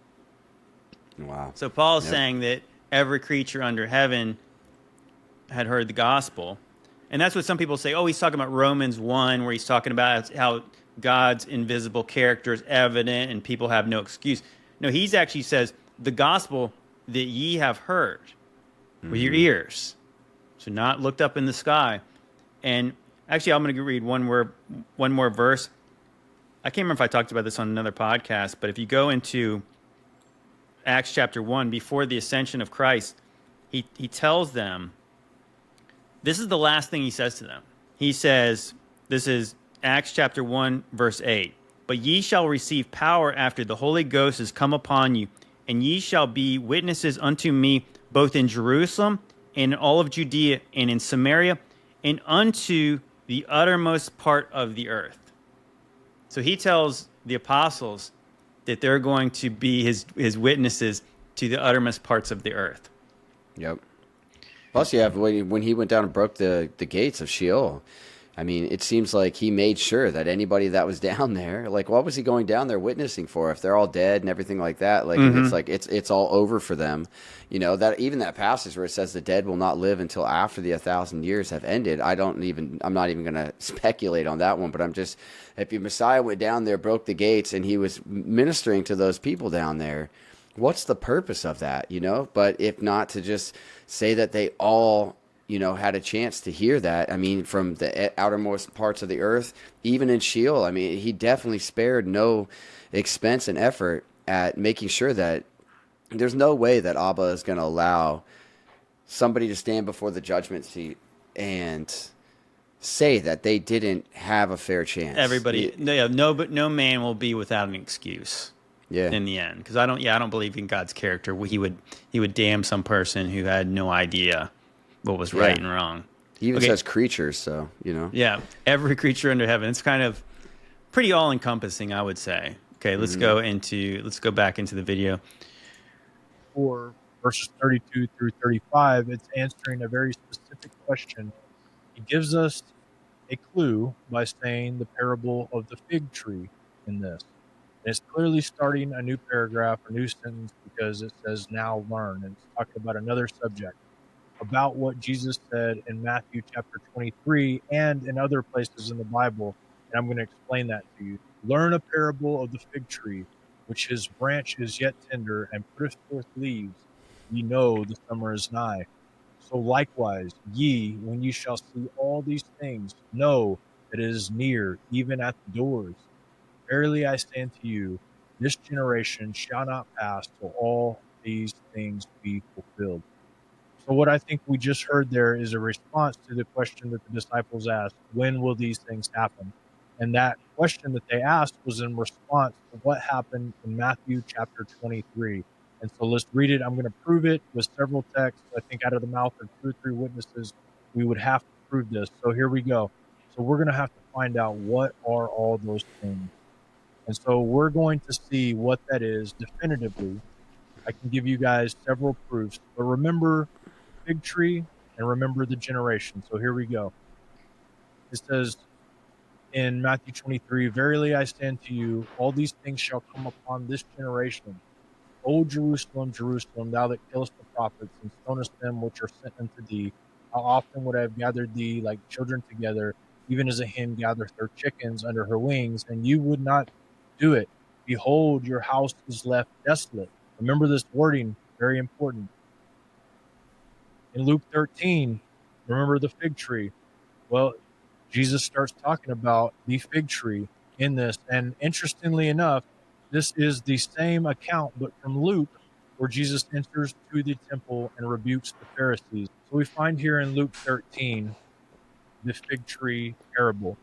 Wow. So Paul is saying that every creature under heaven had heard the gospel. And that's what some people say, oh, he's talking about Romans 1, where he's talking about how God's invisible character is evident and people have no excuse. No, he's actually says the gospel that ye have heard with your ears. So not looked up in the sky. And actually, I'm going to read one more verse. I can't remember if I talked about this on another podcast, but if you go into Acts chapter 1, before the ascension of Christ, he tells them, this is the last thing he says to them. He says, this is Acts chapter 1, verse 8. But ye shall receive power after the Holy Ghost is come upon you, and ye shall be witnesses unto me both in Jerusalem and in all of Judea and in Samaria and unto the uttermost part of the earth. So he tells the apostles that they're going to be his witnesses to the uttermost parts of the earth. Yep. Plus, you have when he went down and broke the gates of Sheol. I mean, it seems like he made sure that anybody that was down there, like, what was he going down there witnessing for? If they're all dead and everything like that, like, it's like it's all over for them. That even that passage where it says the dead will not live until after the 1,000 years have ended. I'm not even going to speculate on that one. But if your Messiah went down there, broke the gates, and he was ministering to those people down there, what's the purpose of that? But if not to just say that they all had a chance to hear that. I mean, from the outermost parts of the earth, even in Sheol, I mean, he definitely spared no expense and effort at making sure that there's no way that Abba is going to allow somebody to stand before the judgment seat and say that they didn't have a fair chance. Everybody, no man will be without an excuse. Yeah. In the end, because I don't believe in God's character. He would damn some person who had no idea what was right and wrong. He even says creatures, so Yeah, every creature under heaven. It's kind of pretty all encompassing, I would say. Okay, let's go back into the video. For verses 32 through 35, it's answering a very specific question. He gives us a clue by saying the parable of the fig tree in this. And it's clearly starting a new paragraph, a new sentence, because it says now learn. And it's talking about another subject, about what Jesus said in Matthew chapter 23 and in other places in the Bible. And I'm going to explain that to you. Learn a parable of the fig tree, which his branch is yet tender and putteth forth leaves. Ye know the summer is nigh. So likewise, ye, when ye shall see all these things, know that it is near, even at the doors. Verily I say unto you, this generation shall not pass till all these things be fulfilled. So what I think we just heard there is a response to the question that the disciples asked, when will these things happen? And that question that they asked was in response to what happened in Matthew chapter 23. And so let's read it. I'm going to prove it with several texts. I think out of the mouth of 2 or 3 witnesses, we would have to prove this. So here we go. So we're going to have to find out what are all those things. And so we're going to see what that is definitively. I can give you guys several proofs, but remember the fig tree and remember the generation. So here we go. It says in Matthew 23, verily I say unto you, all these things shall come upon this generation. O Jerusalem, Jerusalem, thou that killest the prophets and stonest them which are sent unto thee, how often would I have gathered thee like children together, even as a hen gathereth her chickens under her wings, and you would not do it. Behold, your house is left desolate. Remember this wording, very important. In Luke 13, remember the fig tree. Well, Jesus starts talking about the fig tree in this. And interestingly enough, this is the same account, but from Luke, where Jesus enters to the temple and rebukes the Pharisees. So we find here in Luke 13 the fig tree parable.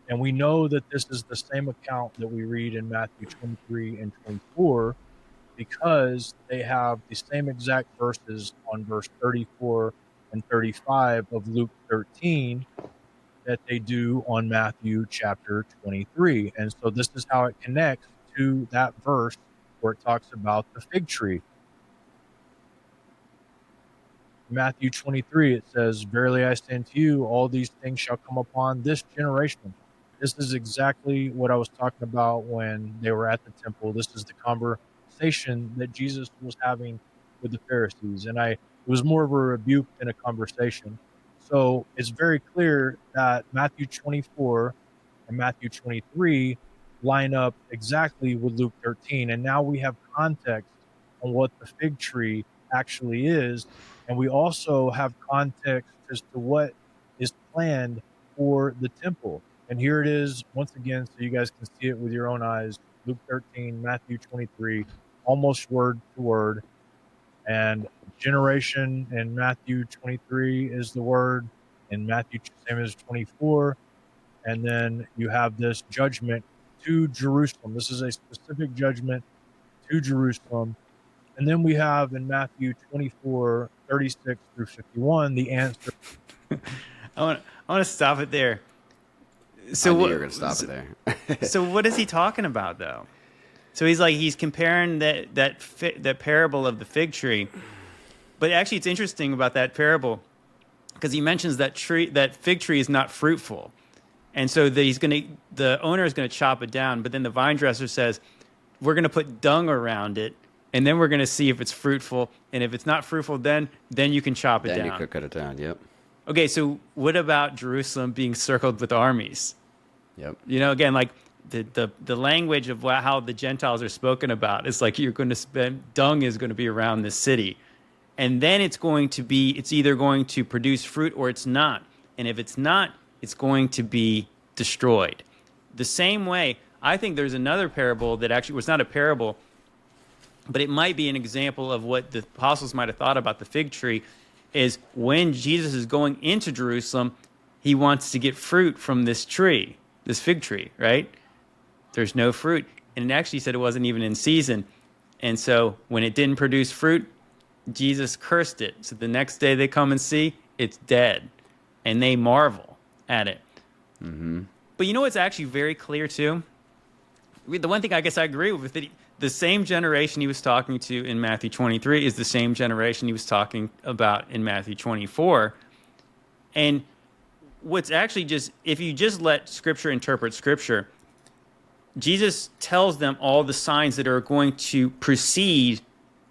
And we know that this is the same account that we read in Matthew 23 and 24 because they have the same exact verses on verse 34 and 35 of Luke 13 that they do on Matthew chapter 23. And so this is how it connects to that verse where it talks about the fig tree. Matthew 23, it says, Verily I say unto you, all these things shall come upon this generation. This is exactly what I was talking about when they were at the temple. This is the conversation that Jesus was having with the Pharisees. And it was more of a rebuke than a conversation. So it's very clear that Matthew 24 and Matthew 23 line up exactly with Luke 13. And now we have context on what the fig tree actually is. And we also have context as to what is planned for the temple. And here it is once again, so you guys can see it with your own eyes. Luke 13, Matthew 23, almost word to word. And generation in Matthew 23 is the word, in Matthew same as 24. And then you have this judgment to Jerusalem. This is a specific judgment to Jerusalem. And then we have in Matthew 24, 36 through 51, the answer. I want to stop it there. So I knew you were going to stop it there. So what is he talking about, though? So he's comparing that parable of the fig tree. But actually, it's interesting about that parable because he mentions that fig tree is not fruitful. And so the owner is going to chop it down. But then the vine dresser says, we're going to put dung around it. And then we're going to see if it's fruitful. And if it's not fruitful, then you can chop it down. Then you could cut it down, yep. Okay, so what about Jerusalem being circled with armies? Yep. You know, again, like the language of how the Gentiles are spoken about is like you're going to spend, dung is going to be around this city. And then it's either going to produce fruit or it's not. And if it's not, it's going to be destroyed. The same way, I think there's another parable that actually was not a parable, but it might be an example of what the apostles might have thought about the fig tree, is when Jesus is going into Jerusalem, he wants to get fruit from this tree, this fig tree, right? There's no fruit. And it actually said it wasn't even in season. And so when it didn't produce fruit, Jesus cursed it. So the next day they come and see, it's dead. And they marvel at it. Mm-hmm. But you know what's actually very clear too? The one thing I guess I agree with it, the same generation he was talking to in Matthew 23 is the same generation he was talking about in Matthew 24. And what's actually if you just let Scripture interpret Scripture, Jesus tells them all the signs that are going to precede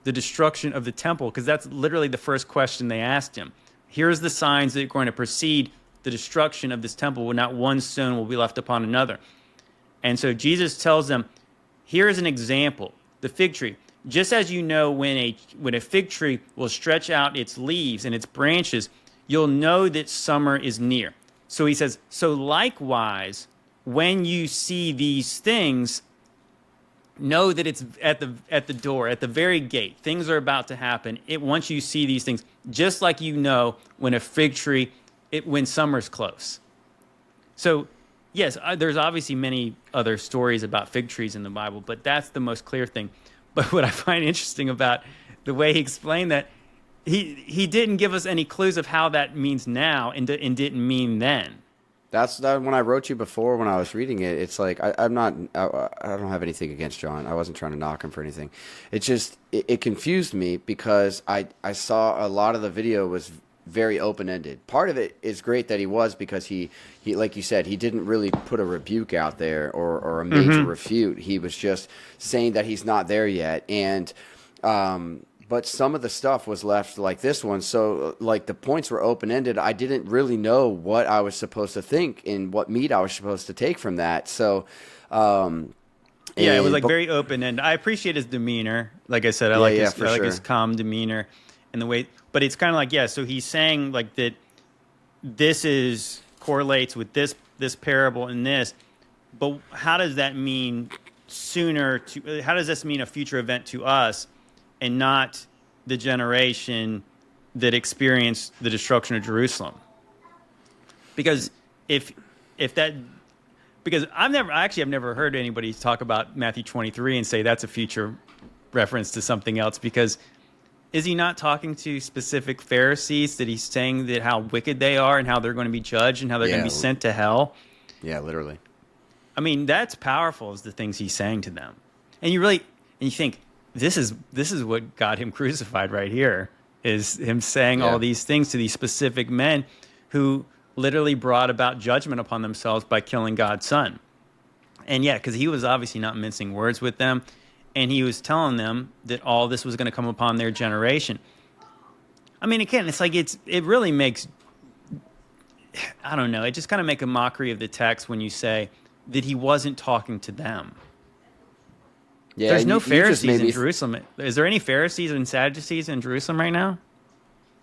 the destruction of the temple, because that's literally the first question they asked him. Here's the signs that are going to precede the destruction of this temple, where not one stone will be left upon another. And so Jesus tells them, here is an example, the fig tree. Just as you know when a fig tree will stretch out its leaves and its branches, you'll know that summer is near. So he says, so likewise, when you see these things, know that it's at the door, at the very gate. Things are about to happen. Once you see these things, just like you know when a fig tree, when summer's close. So yes, there's obviously many other stories about fig trees in the Bible, but that's the most clear thing. But what I find interesting about the way he explained that, he didn't give us any clues of how that means now and didn't mean then. That's when I wrote you before when I was reading it. It's like I don't have anything against John. I wasn't trying to knock him for anything. It just it confused me because I saw a lot of the video was very open-ended. Part of it is great that he was, because he like you said, he didn't really put a rebuke out there or a major refute. He was just saying that he's not there yet. And but some of the stuff was left like this one. So like the points were open-ended. I didn't really know what I was supposed to think and what meat I was supposed to take from that. So yeah, it was like very open, and I appreciate his demeanor. Like I said, I like his calm demeanor and the way. But it's kind of like, yeah. So he's saying like that this is correlates with this parable and this, but how does that mean sooner to? How does this mean a future event to us, and not the generation that experienced the destruction of Jerusalem? Because if that. Because I've never heard anybody talk about Matthew 23 and say that's a future reference to something else. Because is he not talking to specific Pharisees, that he's saying that how wicked they are and how they're going to be judged and how they're going to be sent to hell? Yeah, literally. I mean, that's powerful, is the things he's saying to them. And you think this is what got him crucified right here, is him saying all these things to these specific men who literally brought about judgment upon themselves by killing God's son. And yeah, because he was obviously not mincing words with them, and he was telling them that all this was going to come upon their generation. I mean, again, it's like it really makes, I don't know, it just kind of make a mockery of the text when you say that he wasn't talking to them. Yeah, there's no Pharisees in Jerusalem. Is there any Pharisees and Sadducees in Jerusalem right now?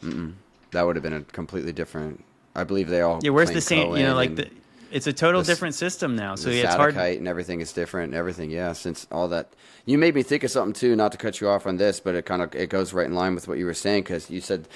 That would have been a completely different. I believe they all. Yeah, where's the same? You know, like it's a total different system now. So the it's hard. And everything is different. And everything, yeah. Since all that, you made me think of something too. Not to cut you off on this, but it goes right in line with what you were saying, because you said,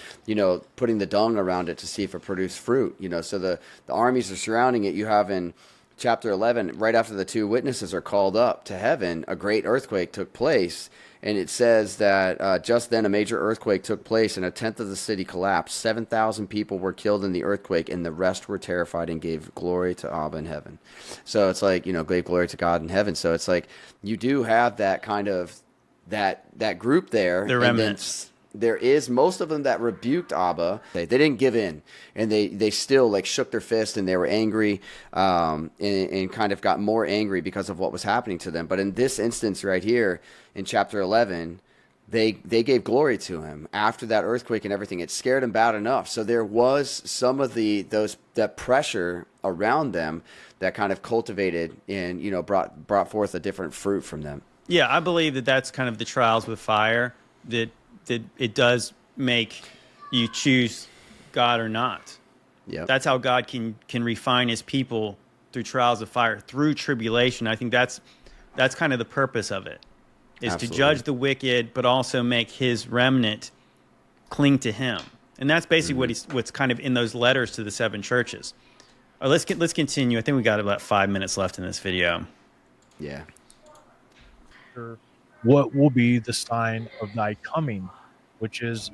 putting the dung around it to see if it produced fruit. So the armies are surrounding it. You have in chapter 11, right after the two witnesses are called up to heaven, a great earthquake took place. And it says that just then a major earthquake took place, and a tenth of the city collapsed. 7,000 people were killed in the earthquake, and the rest were terrified and gave glory to Abba in heaven. So it's like, gave glory to God in heaven. So it's like you do have that kind of that group there. The remnants. There is most of them that rebuked Abba. They didn't give in, and they still like shook their fist, and they were angry, and kind of got more angry because of what was happening to them. But in this instance right here in chapter 11, they gave glory to him after that earthquake and everything. It scared them bad enough. So there was some of that pressure around them that kind of cultivated and brought forth a different fruit from them. Yeah, I believe that that's kind of the trials with fire, that it does make you choose God or not. Yeah, that's how God can refine his people through trials of fire, through tribulation. I think that's kind of the purpose of it, is Absolutely. to judge the wicked, but also make his remnant cling to him. And that's basically what's kind of in those letters to the seven churches. Let's continue. I think we got about 5 minutes left in this video. Yeah. What will be the sign of thy coming, which is,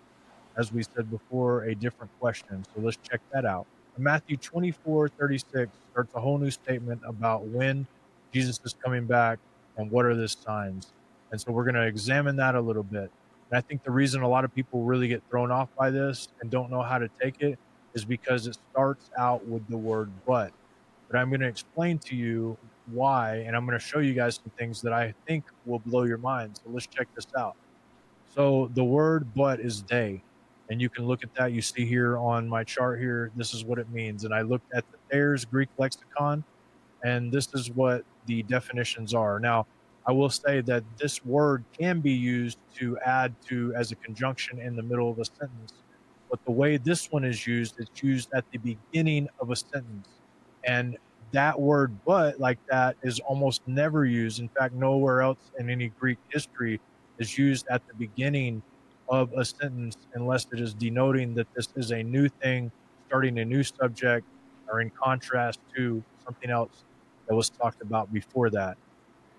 as we said before, a different question. So let's check that out. Matthew 24:36 starts a whole new statement about when Jesus is coming back and what are the signs. And so we're going to examine that a little bit. And I think the reason a lot of people really get thrown off by this and don't know how to take it is because it starts out with the word but. But I'm going to explain to you why, and I'm going to show you guys some things that I think will blow your mind. So let's check this out. So the word but is day, and you can look at that. You see here on my chart here, this is what it means. And I looked at the Thayer's Greek lexicon, and this is what the definitions are. Now, I will say that this word can be used to add to as a conjunction in the middle of a sentence. But the way this one is used, it's used at the beginning of a sentence. And that word but like that is almost never used. In fact, nowhere else in any Greek history is used at the beginning of a sentence unless it is denoting that this is a new thing, starting a new subject, or in contrast to something else that was talked about before that.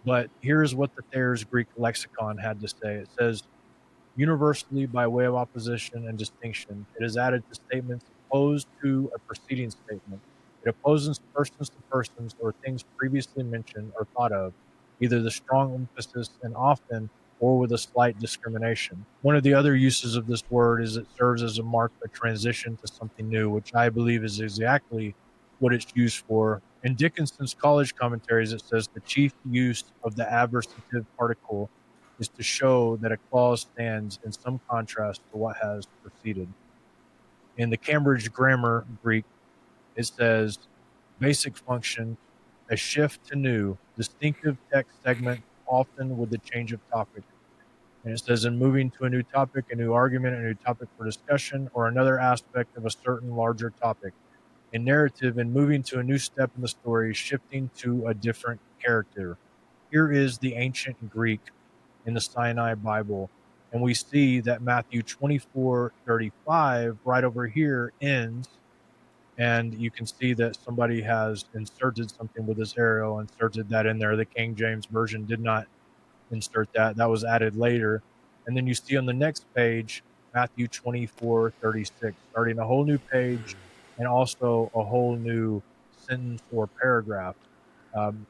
But here's what the Thayer's Greek lexicon had to say. It says, universally by way of opposition and distinction, it is added to statements opposed to a preceding statement. It opposes persons to persons or things previously mentioned or thought of, either the strong emphasis and often or with a slight discrimination. One of the other uses of this word is it serves as a mark of transition to something new, which I believe is exactly what it's used for. In Dickinson's college commentaries, it says the chief use of the adversative particle is to show that a clause stands in some contrast to what has preceded. In the Cambridge Grammar Greek, it says basic function, a shift to new, distinctive text segment, often with the change of topic. And it says in moving to a new topic, a new argument, a new topic for discussion, or another aspect of a certain larger topic. In narrative, in moving to a new step in the story, shifting to a different character. Here is the ancient Greek in the Sinai Bible. And we see that Matthew 24:35 right over here ends. And you can see that somebody has inserted something with this arrow, inserted that in there. The King James Version did not insert that. That was added later. And then you see on the next page, Matthew 24:36, starting a whole new page and also a whole new sentence or paragraph.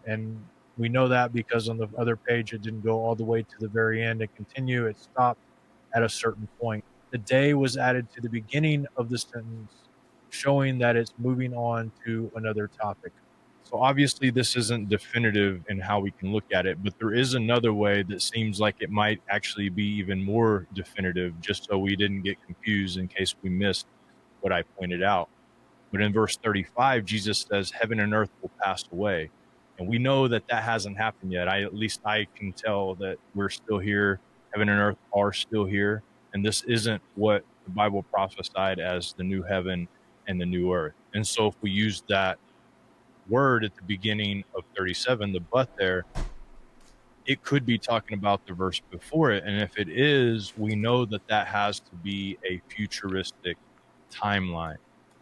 And we know that because on the other page, it didn't go all the way to the very end and continue. It stopped at a certain point. The day was added to the beginning of the sentence, showing that it's moving on to another topic. So obviously this isn't definitive in how we can look at it, but there is another way that seems like it might actually be even more definitive, just so we didn't get confused in case we missed what I pointed out. But in verse 35, Jesus says, heaven and earth will pass away. And we know that that hasn't happened yet. At least I can tell that we're still here. Heaven and earth are still here. And this isn't what the Bible prophesied as the new heaven and the new earth. And so if we use that word at the beginning of 37, the but there, it could be talking about the verse before it. And if it is, we know that that has to be a futuristic timeline.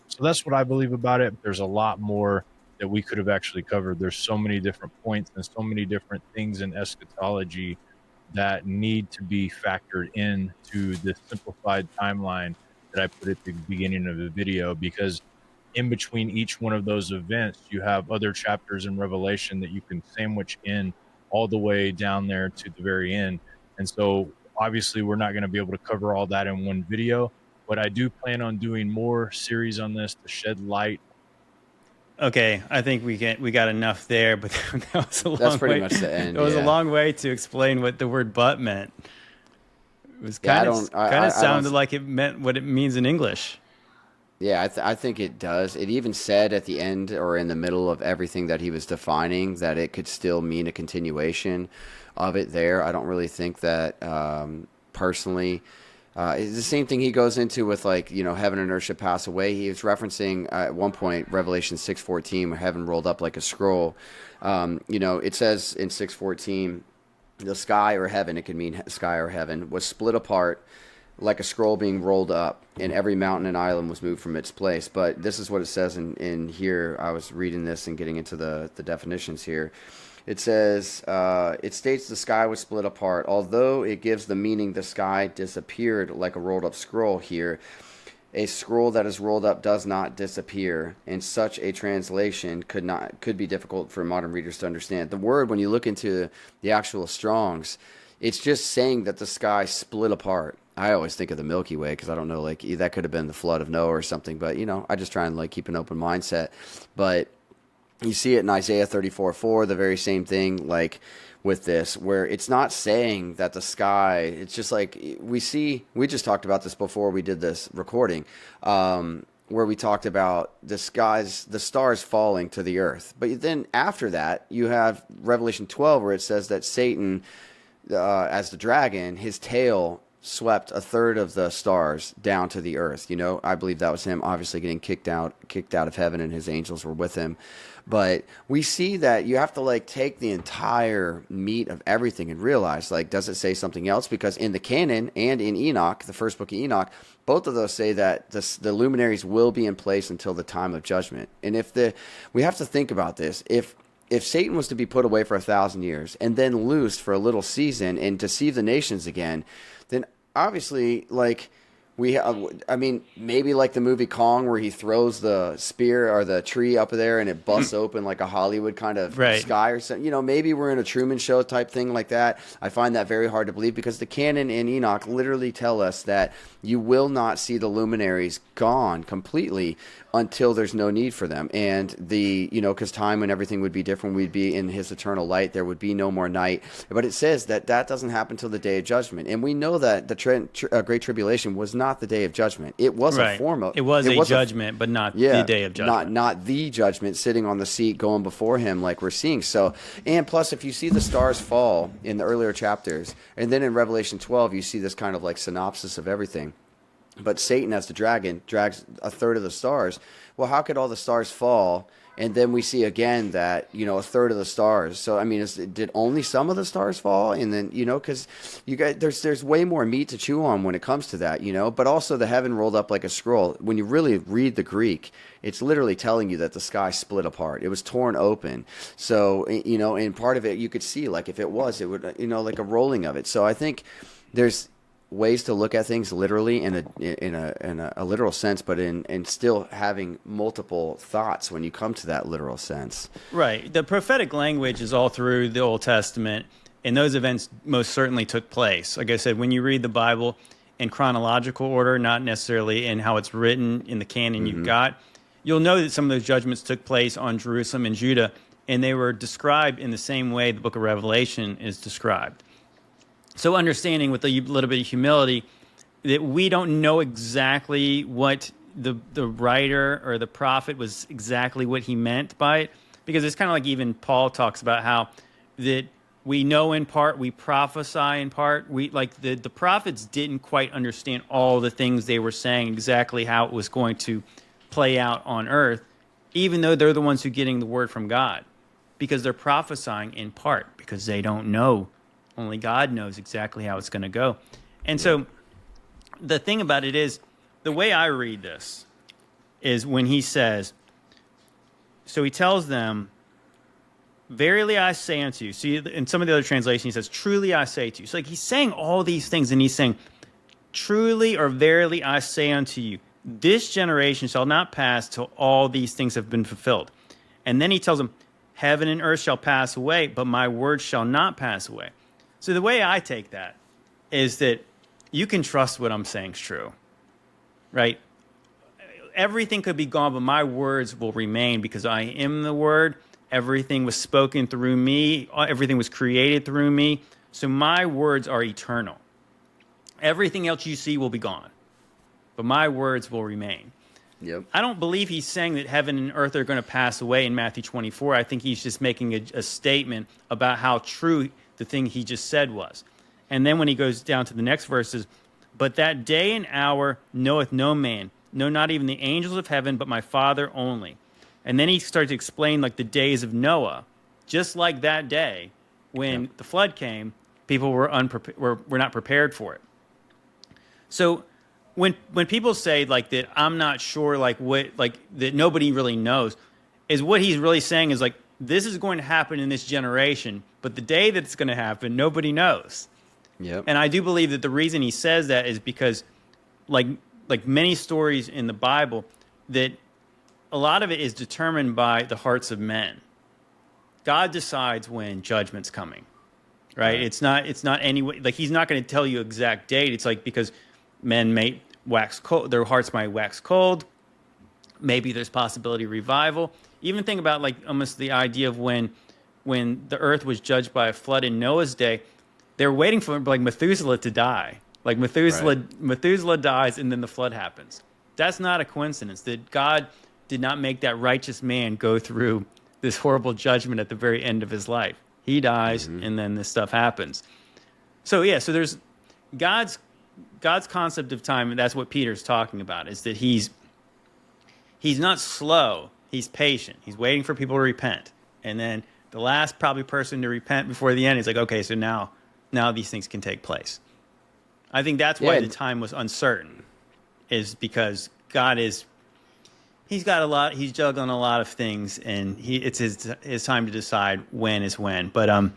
So that's what I believe about it. There's a lot more that we could have actually covered. There's so many different points and so many different things in eschatology that need to be factored into this simplified timeline that I put at the beginning of the video, because in between each one of those events, you have other chapters in Revelation that you can sandwich in all the way down there to the very end. And so obviously we're not going to be able to cover all that in one video, but I do plan on doing more series on this to shed light. Okay, I think we got enough there, but that was a long That's pretty way. much the end. It was yeah. a long way to explain what the word "but" meant. It was Yeah, kind of sounded like it meant what it means in English. Yeah, I think it does. It even said at the end or in the middle of everything that he was defining that it could still mean a continuation of it there. I don't really think that personally. It's the same thing he goes into with, like, heaven and earth should pass away. He was referencing at one point Revelation 6:14, where heaven rolled up like a scroll. It says in 6:14, the sky or heaven, it could mean sky or heaven, was split apart like a scroll being rolled up, and every mountain and island was moved from its place. But this is what it says in here. I was reading this and getting into the definitions here. It says, it states the sky was split apart. Although it gives the meaning the sky disappeared like a rolled up scroll here, a scroll that is rolled up does not disappear, and such a translation could be difficult for modern readers to understand. The word, when you look into the actual Strong's, it's just saying that the sky split apart. I always think of the Milky Way because I don't know, like, that could have been the flood of Noah or something, but I just try and keep an open mindset. But you see it in Isaiah 34:4, the very same thing, with this, where it's not saying that the sky, it's just like we just talked about this before we did this recording, where we talked about the stars falling to the earth. But then after that, you have Revelation 12, where it says that Satan, as the dragon, his tail swept a third of the stars down to the earth. I believe that was him obviously getting kicked out of heaven, and his angels were with him. But we see that you have to take the entire meat of everything and realize, does it say something else? Because in the canon and in Enoch, the first book of Enoch, both of those say that the luminaries will be in place until the time of judgment. And we have to think about this. If Satan was to be put away for 1,000 years and then loosed for a little season and deceive the nations again, then obviously, I mean, maybe like the movie Kong, where he throws the spear or the tree up there and it busts open like a Hollywood kind of Right. sky or something. You know, maybe we're in a Truman Show type thing like that. I find that very hard to believe, because the canon and Enoch literally tell us that you will not see the luminaries gone completely until there's no need for them. And because time and everything would be different, we'd be in his eternal light. There would be no more night. But it says that doesn't happen until the day of judgment. And we know that the Great Tribulation was not the day of judgment. It was Right. a form of... It was a judgment, but not the day of judgment. Not the judgment sitting on the seat going before him like we're seeing. So, and plus, if you see the stars fall in the earlier chapters, and then in Revelation 12, you see this kind of like synopsis of everything. But Satan, as the dragon, drags a third of the stars. Well, how could all the stars fall? And then we see again that, a third of the stars. So, I mean, did only some of the stars fall? And then, because there's way more meat to chew on when it comes to that, But also the heaven rolled up like a scroll. When you really read the Greek, it's literally telling you that the sky split apart. It was torn open. So, and part of it you could see, like if it was, it would, like a rolling of it. So I think there's ways to look at things literally in a literal sense, but in still having multiple thoughts when you come to that literal sense. Right. The prophetic language is all through the Old Testament, and those events most certainly took place. Like I said, when you read the Bible in chronological order, not necessarily in how it's written in the canon you've got, you'll know that some of those judgments took place on Jerusalem and Judah, and they were described in the same way the book of Revelation is described. So understanding with a little bit of humility that we don't know exactly what the writer or the prophet was exactly what he meant by it, because it's kind of like even Paul talks about how that we know in part, we prophesy in part. We like the prophets didn't quite understand all the things they were saying, exactly how it was going to play out on earth, even though they're the ones who are getting the word from God, because they're prophesying in part because they don't know. Only God knows exactly how it's going to go. And so the thing about it is, the way I read this is when he says, so he tells them, verily I say unto you. See, in some of the other translations, he says, truly I say to you. So like he's saying all these things, and he's saying, truly or verily I say unto you, this generation shall not pass till all these things have been fulfilled. And then he tells them, heaven and earth shall pass away, but my word shall not pass away. So the way I take that is that you can trust what I'm saying is true, right? Everything could be gone, but my words will remain because I am the word. Everything was spoken through me. Everything was created through me. So my words are eternal. Everything else you see will be gone, but my words will remain. Yep. I don't believe he's saying that heaven and earth are going to pass away in Matthew 24. I think he's just making a statement about how true the thing he just said was. And then when he goes down to the next verses, but that day and hour knoweth no man, no, not even the angels of heaven, but my Father only. And then he starts to explain like the days of Noah, just like that day when the flood came, people were not prepared for it. So when people say like that, I'm not sure like what, like that nobody really knows, is what he's really saying is like, this is going to happen in this generation, but the day that it's going to happen, nobody knows. Yep. And I do believe that the reason he says that is because, like many stories in the Bible, that a lot of it is determined by the hearts of men. God decides when judgment's coming, right? It's not any way, like he's not going to tell you exact date. It's like because men may wax cold, their hearts might wax cold. Maybe there's possibility of revival. Even think about like almost the idea of when the earth was judged by a flood in Noah's day, they're waiting for like Methuselah to die. Like Methuselah dies and then the flood happens. That's not a coincidence that God did not make that righteous man go through this horrible judgment at the very end of his life. He dies and then this stuff happens. So yeah, so there's God's concept of time, and that's what Peter's talking about, is that he's not slow. He's patient. He's waiting for people to repent. And then the last probably person to repent before the end, he's like, okay, so now these things can take place. I think that's why the time was uncertain, is because God he's juggling a lot of things, and it's his time to decide when is when. But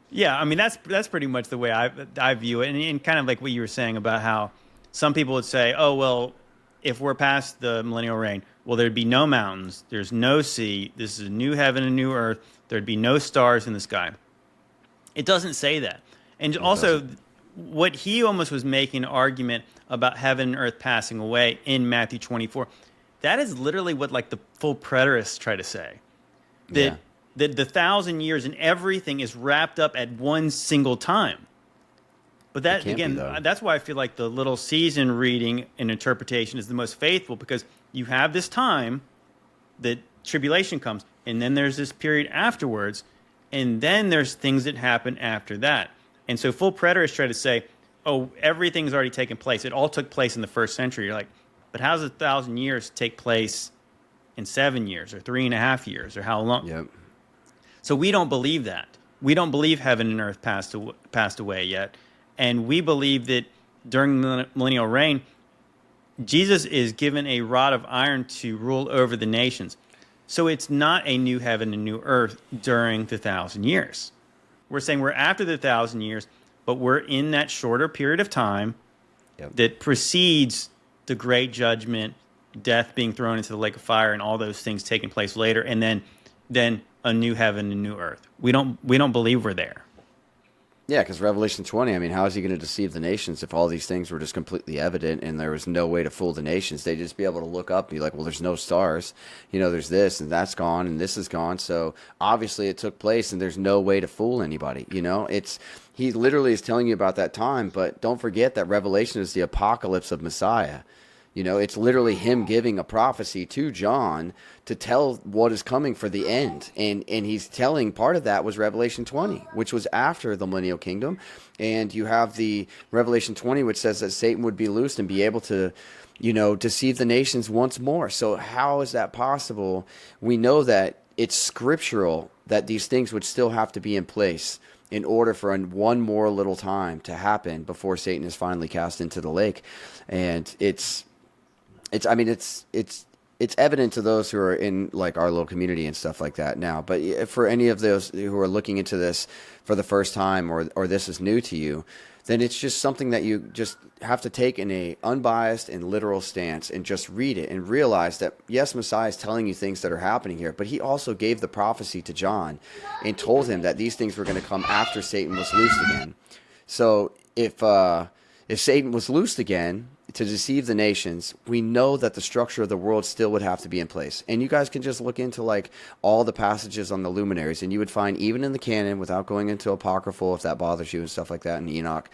yeah, I mean that's pretty much the way I view it, and kind of like what you were saying about how some people would say, oh, well, if we're past the millennial reign, well, there'd be no mountains, there's no sea, this is a new heaven and new earth, there'd be no stars in the sky. It doesn't say that. And also, what he almost was making an argument about heaven and earth passing away in Matthew 24, that is literally what like the full preterists try to say. That the 1,000 years and everything is wrapped up at one single time. But that, again, that's why I feel like the little season reading and interpretation is the most faithful, because you have this time that tribulation comes, and then there's this period afterwards, and then there's things that happen after that. And so full preterists try to say, oh, everything's already taken place. It all took place in the first century. You're like, but how does 1,000 years take place in 7 years or 3.5 years or how long? Yep. So we don't believe that. We don't believe heaven and earth passed away yet. And we believe that during the millennial reign, Jesus is given a rod of iron to rule over the nations. So it's not a new heaven and new earth during the 1,000 years. We're saying we're after the 1,000 years, but we're in that shorter period of time that precedes the great judgment, death being thrown into the lake of fire, and all those things taking place later, and then a new heaven and new earth. We don't believe we're there. Yeah, because Revelation 20, I mean, how is he going to deceive the nations if all these things were just completely evident and there was no way to fool the nations? They'd just be able to look up and be like, well, there's no stars. You know, there's this and that's gone and this is gone. So obviously it took place and there's no way to fool anybody. You know, he literally is telling you about that time, but don't forget that Revelation is the apocalypse of Messiah. You know, it's literally him giving a prophecy to John to tell what is coming for the end. And he's telling, part of that was Revelation 20, which was after the millennial kingdom. And you have the Revelation 20, which says that Satan would be loosed and be able to, you know, deceive the nations once more. So how is that possible? We know that it's scriptural that these things would still have to be in place in order for one more little time to happen before Satan is finally cast into the lake. And it's evident to those who are in like our little community and stuff like that now. But for any of those who are looking into this for the first time, or this is new to you, then it's just something that you just have to take in a unbiased and literal stance and just read it and realize that, yes, Messiah is telling you things that are happening here, but he also gave the prophecy to John and told him that these things were going to come after Satan was loosed again. So if Satan was loosed again to deceive the nations, we know that the structure of the world still would have to be in place. And you guys can just look into like all the passages on the luminaries, and you would find, even in the canon, without going into apocryphal if that bothers you and stuff like that in Enoch,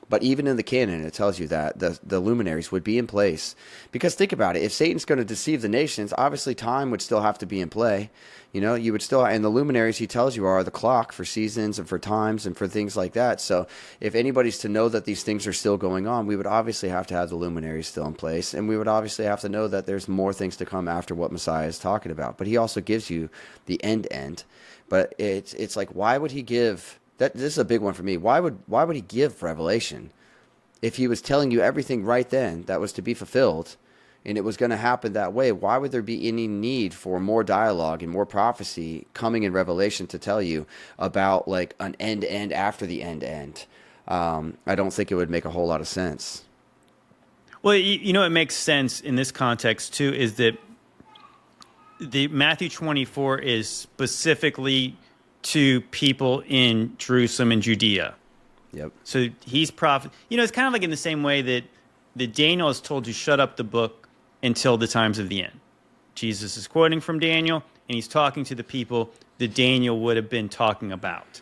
but even in the canon, it tells you that the luminaries would be in place. Because think about it, if Satan's going to deceive the nations, obviously time would still have to be in play. You know, you would still, and the luminaries, he tells you, are the clock for seasons and for times and for things like that. So if anybody's to know that these things are still going on, we would obviously have to have the luminaries still in place. And we would obviously have to know that there's more things to come after what Messiah is talking about. But he also gives you the end. But it's like, why would he give that? This is a big one for me. Why would he give Revelation if he was telling you everything right then that was to be fulfilled? And it was going to happen that way. Why would there be any need for more dialogue and more prophecy coming in Revelation to tell you about like an end after the end? I don't think it would make a whole lot of sense. Well, you know, it makes sense in this context too, is that the Matthew 24 is specifically to people in Jerusalem and Judea. Yep. So he's prophet. You know, it's kind of like in the same way that Daniel is told to shut up the book until the times of the end. Jesus is quoting from Daniel, and he's talking to the people that Daniel would have been talking about,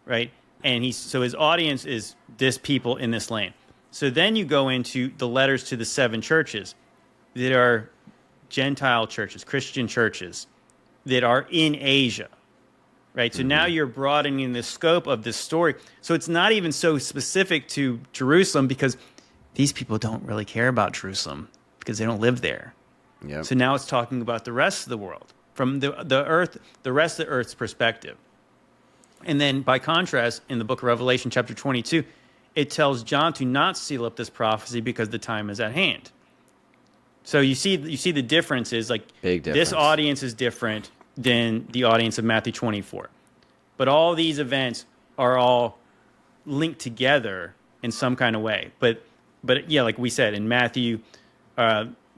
right? And so his audience is this people in this land. So then you go into the letters to the 7 churches that are Gentile churches, Christian churches that are in Asia, right? So now you're broadening the scope of this story. So it's not even so specific to Jerusalem, because these people don't really care about Jerusalem because they don't live there. Yep. So now it's talking about the rest of the world from the rest of the earth's perspective. And then by contrast, in the book of Revelation, chapter 22, it tells John to not seal up this prophecy because the time is at hand. So you see the difference is like big difference. This audience is different than the audience of Matthew 24. But all these events are all linked together in some kind of way. But But yeah, like we said in Matthew,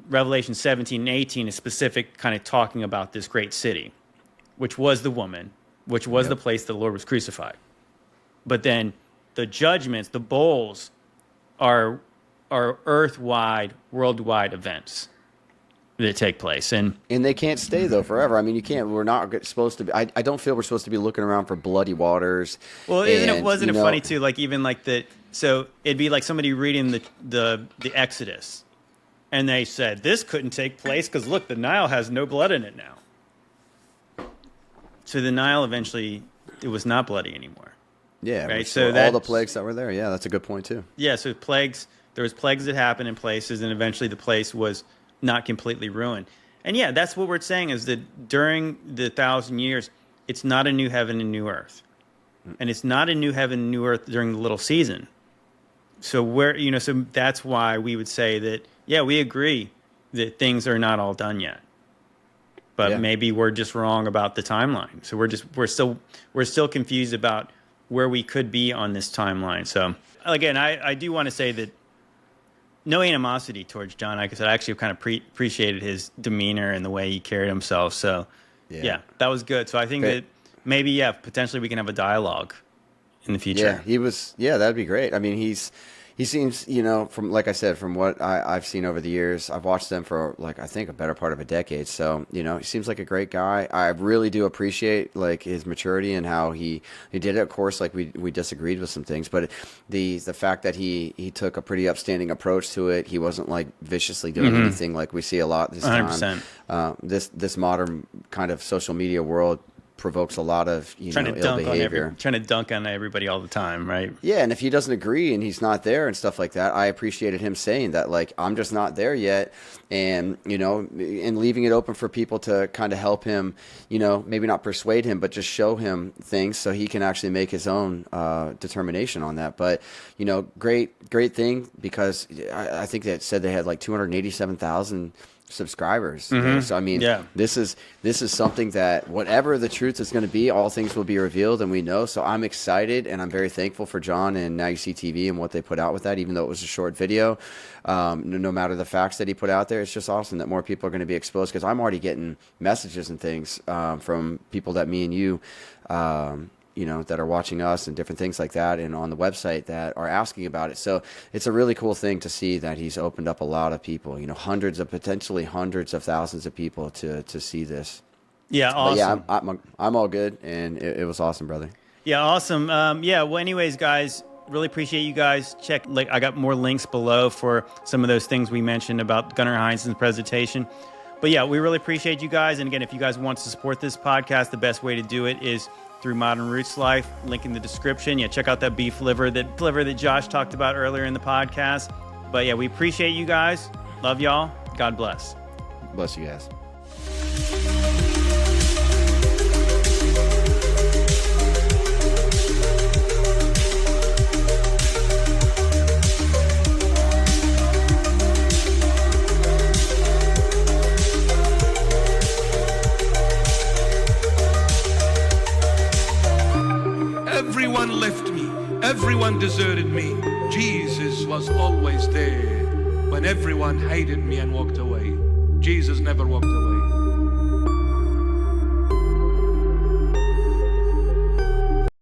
Revelation 17 and 18 is specific, kind of talking about this great city, which was the woman, which was the place the Lord was crucified. But then the judgments, the bowls, are earth-wide, worldwide events that take place, and they can't stay though forever. I mean, you can't. We're not supposed to be. I don't feel we're supposed to be looking around for bloody waters. Well, wasn't it funny too? Like even like the so it'd be like somebody reading the Exodus, and they said this couldn't take place because look, the Nile has no blood in it now. So the Nile eventually it was not bloody anymore. Yeah, right. So all the plagues that were there. Yeah, that's a good point too. Yeah, so plagues. There was plagues that happened in places, and eventually the place was not completely ruined. And yeah, that's what we're saying is that during the 1,000 years, it's not a new heaven and new earth, and it's not a new heaven and new earth during the little season. So so that's why we would say that yeah, we agree that things are not all done yet. But maybe we're just wrong about the timeline. So we're still confused about where we could be on this timeline. So again, I do want to say that no animosity towards John. Like I said, I actually kind of appreciated his demeanor and the way he carried himself. So yeah, that was good. So I think that maybe potentially we can have a dialogue in the future. Yeah, he was. Yeah, that'd be great. I mean, he seems, from like I said, from what I've seen over the years, I've watched them for I think a better part of a decade. So he seems like a great guy. I really do appreciate his maturity and how he did it. Of course, we disagreed with some things, but the fact that he took a pretty upstanding approach to it. He wasn't viciously doing anything like we see a lot this 100%. time. This modern kind of social media world provokes a lot of ill behavior. Trying to dunk on everybody all the time, right? Yeah, and if he doesn't agree and he's not there and stuff like that, I appreciated him saying that, I'm just not there yet, and and leaving it open for people to kind of help him, maybe not persuade him, but just show him things so he can actually make his own determination on that. But great thing, because I think they said they had 287,000 subscribers. So I mean, this is something that whatever the truth is going to be, all things will be revealed, and we know. So I'm excited, and I'm very thankful for John and Now You See TV and what they put out with that, even though it was a short video. No matter the facts that he put out there, it's just awesome that more people are going to be exposed, because I'm already getting messages and things from people that me and you that are watching us and different things like that, and on the website that are asking about it. So it's a really cool thing to see that he's opened up a lot of people, potentially hundreds of thousands of people to see this. Yeah, awesome. But yeah, I'm all good, and it was awesome, brother. Yeah, awesome. Well, anyways, guys, really appreciate you guys. Check, I got more links below for some of those things we mentioned about Gunnar Heinzen's presentation. But yeah, we really appreciate you guys. And again, if you guys want to support this podcast, the best way to do it is through Modern Roots Life, link in the description. Yeah, check out that beef liver that Josh talked about earlier in the podcast. But yeah, we appreciate you guys. Love y'all. God bless. Bless you guys. Everyone left me. Everyone deserted me. Jesus was always there. When everyone hated me and walked away, Jesus never walked away.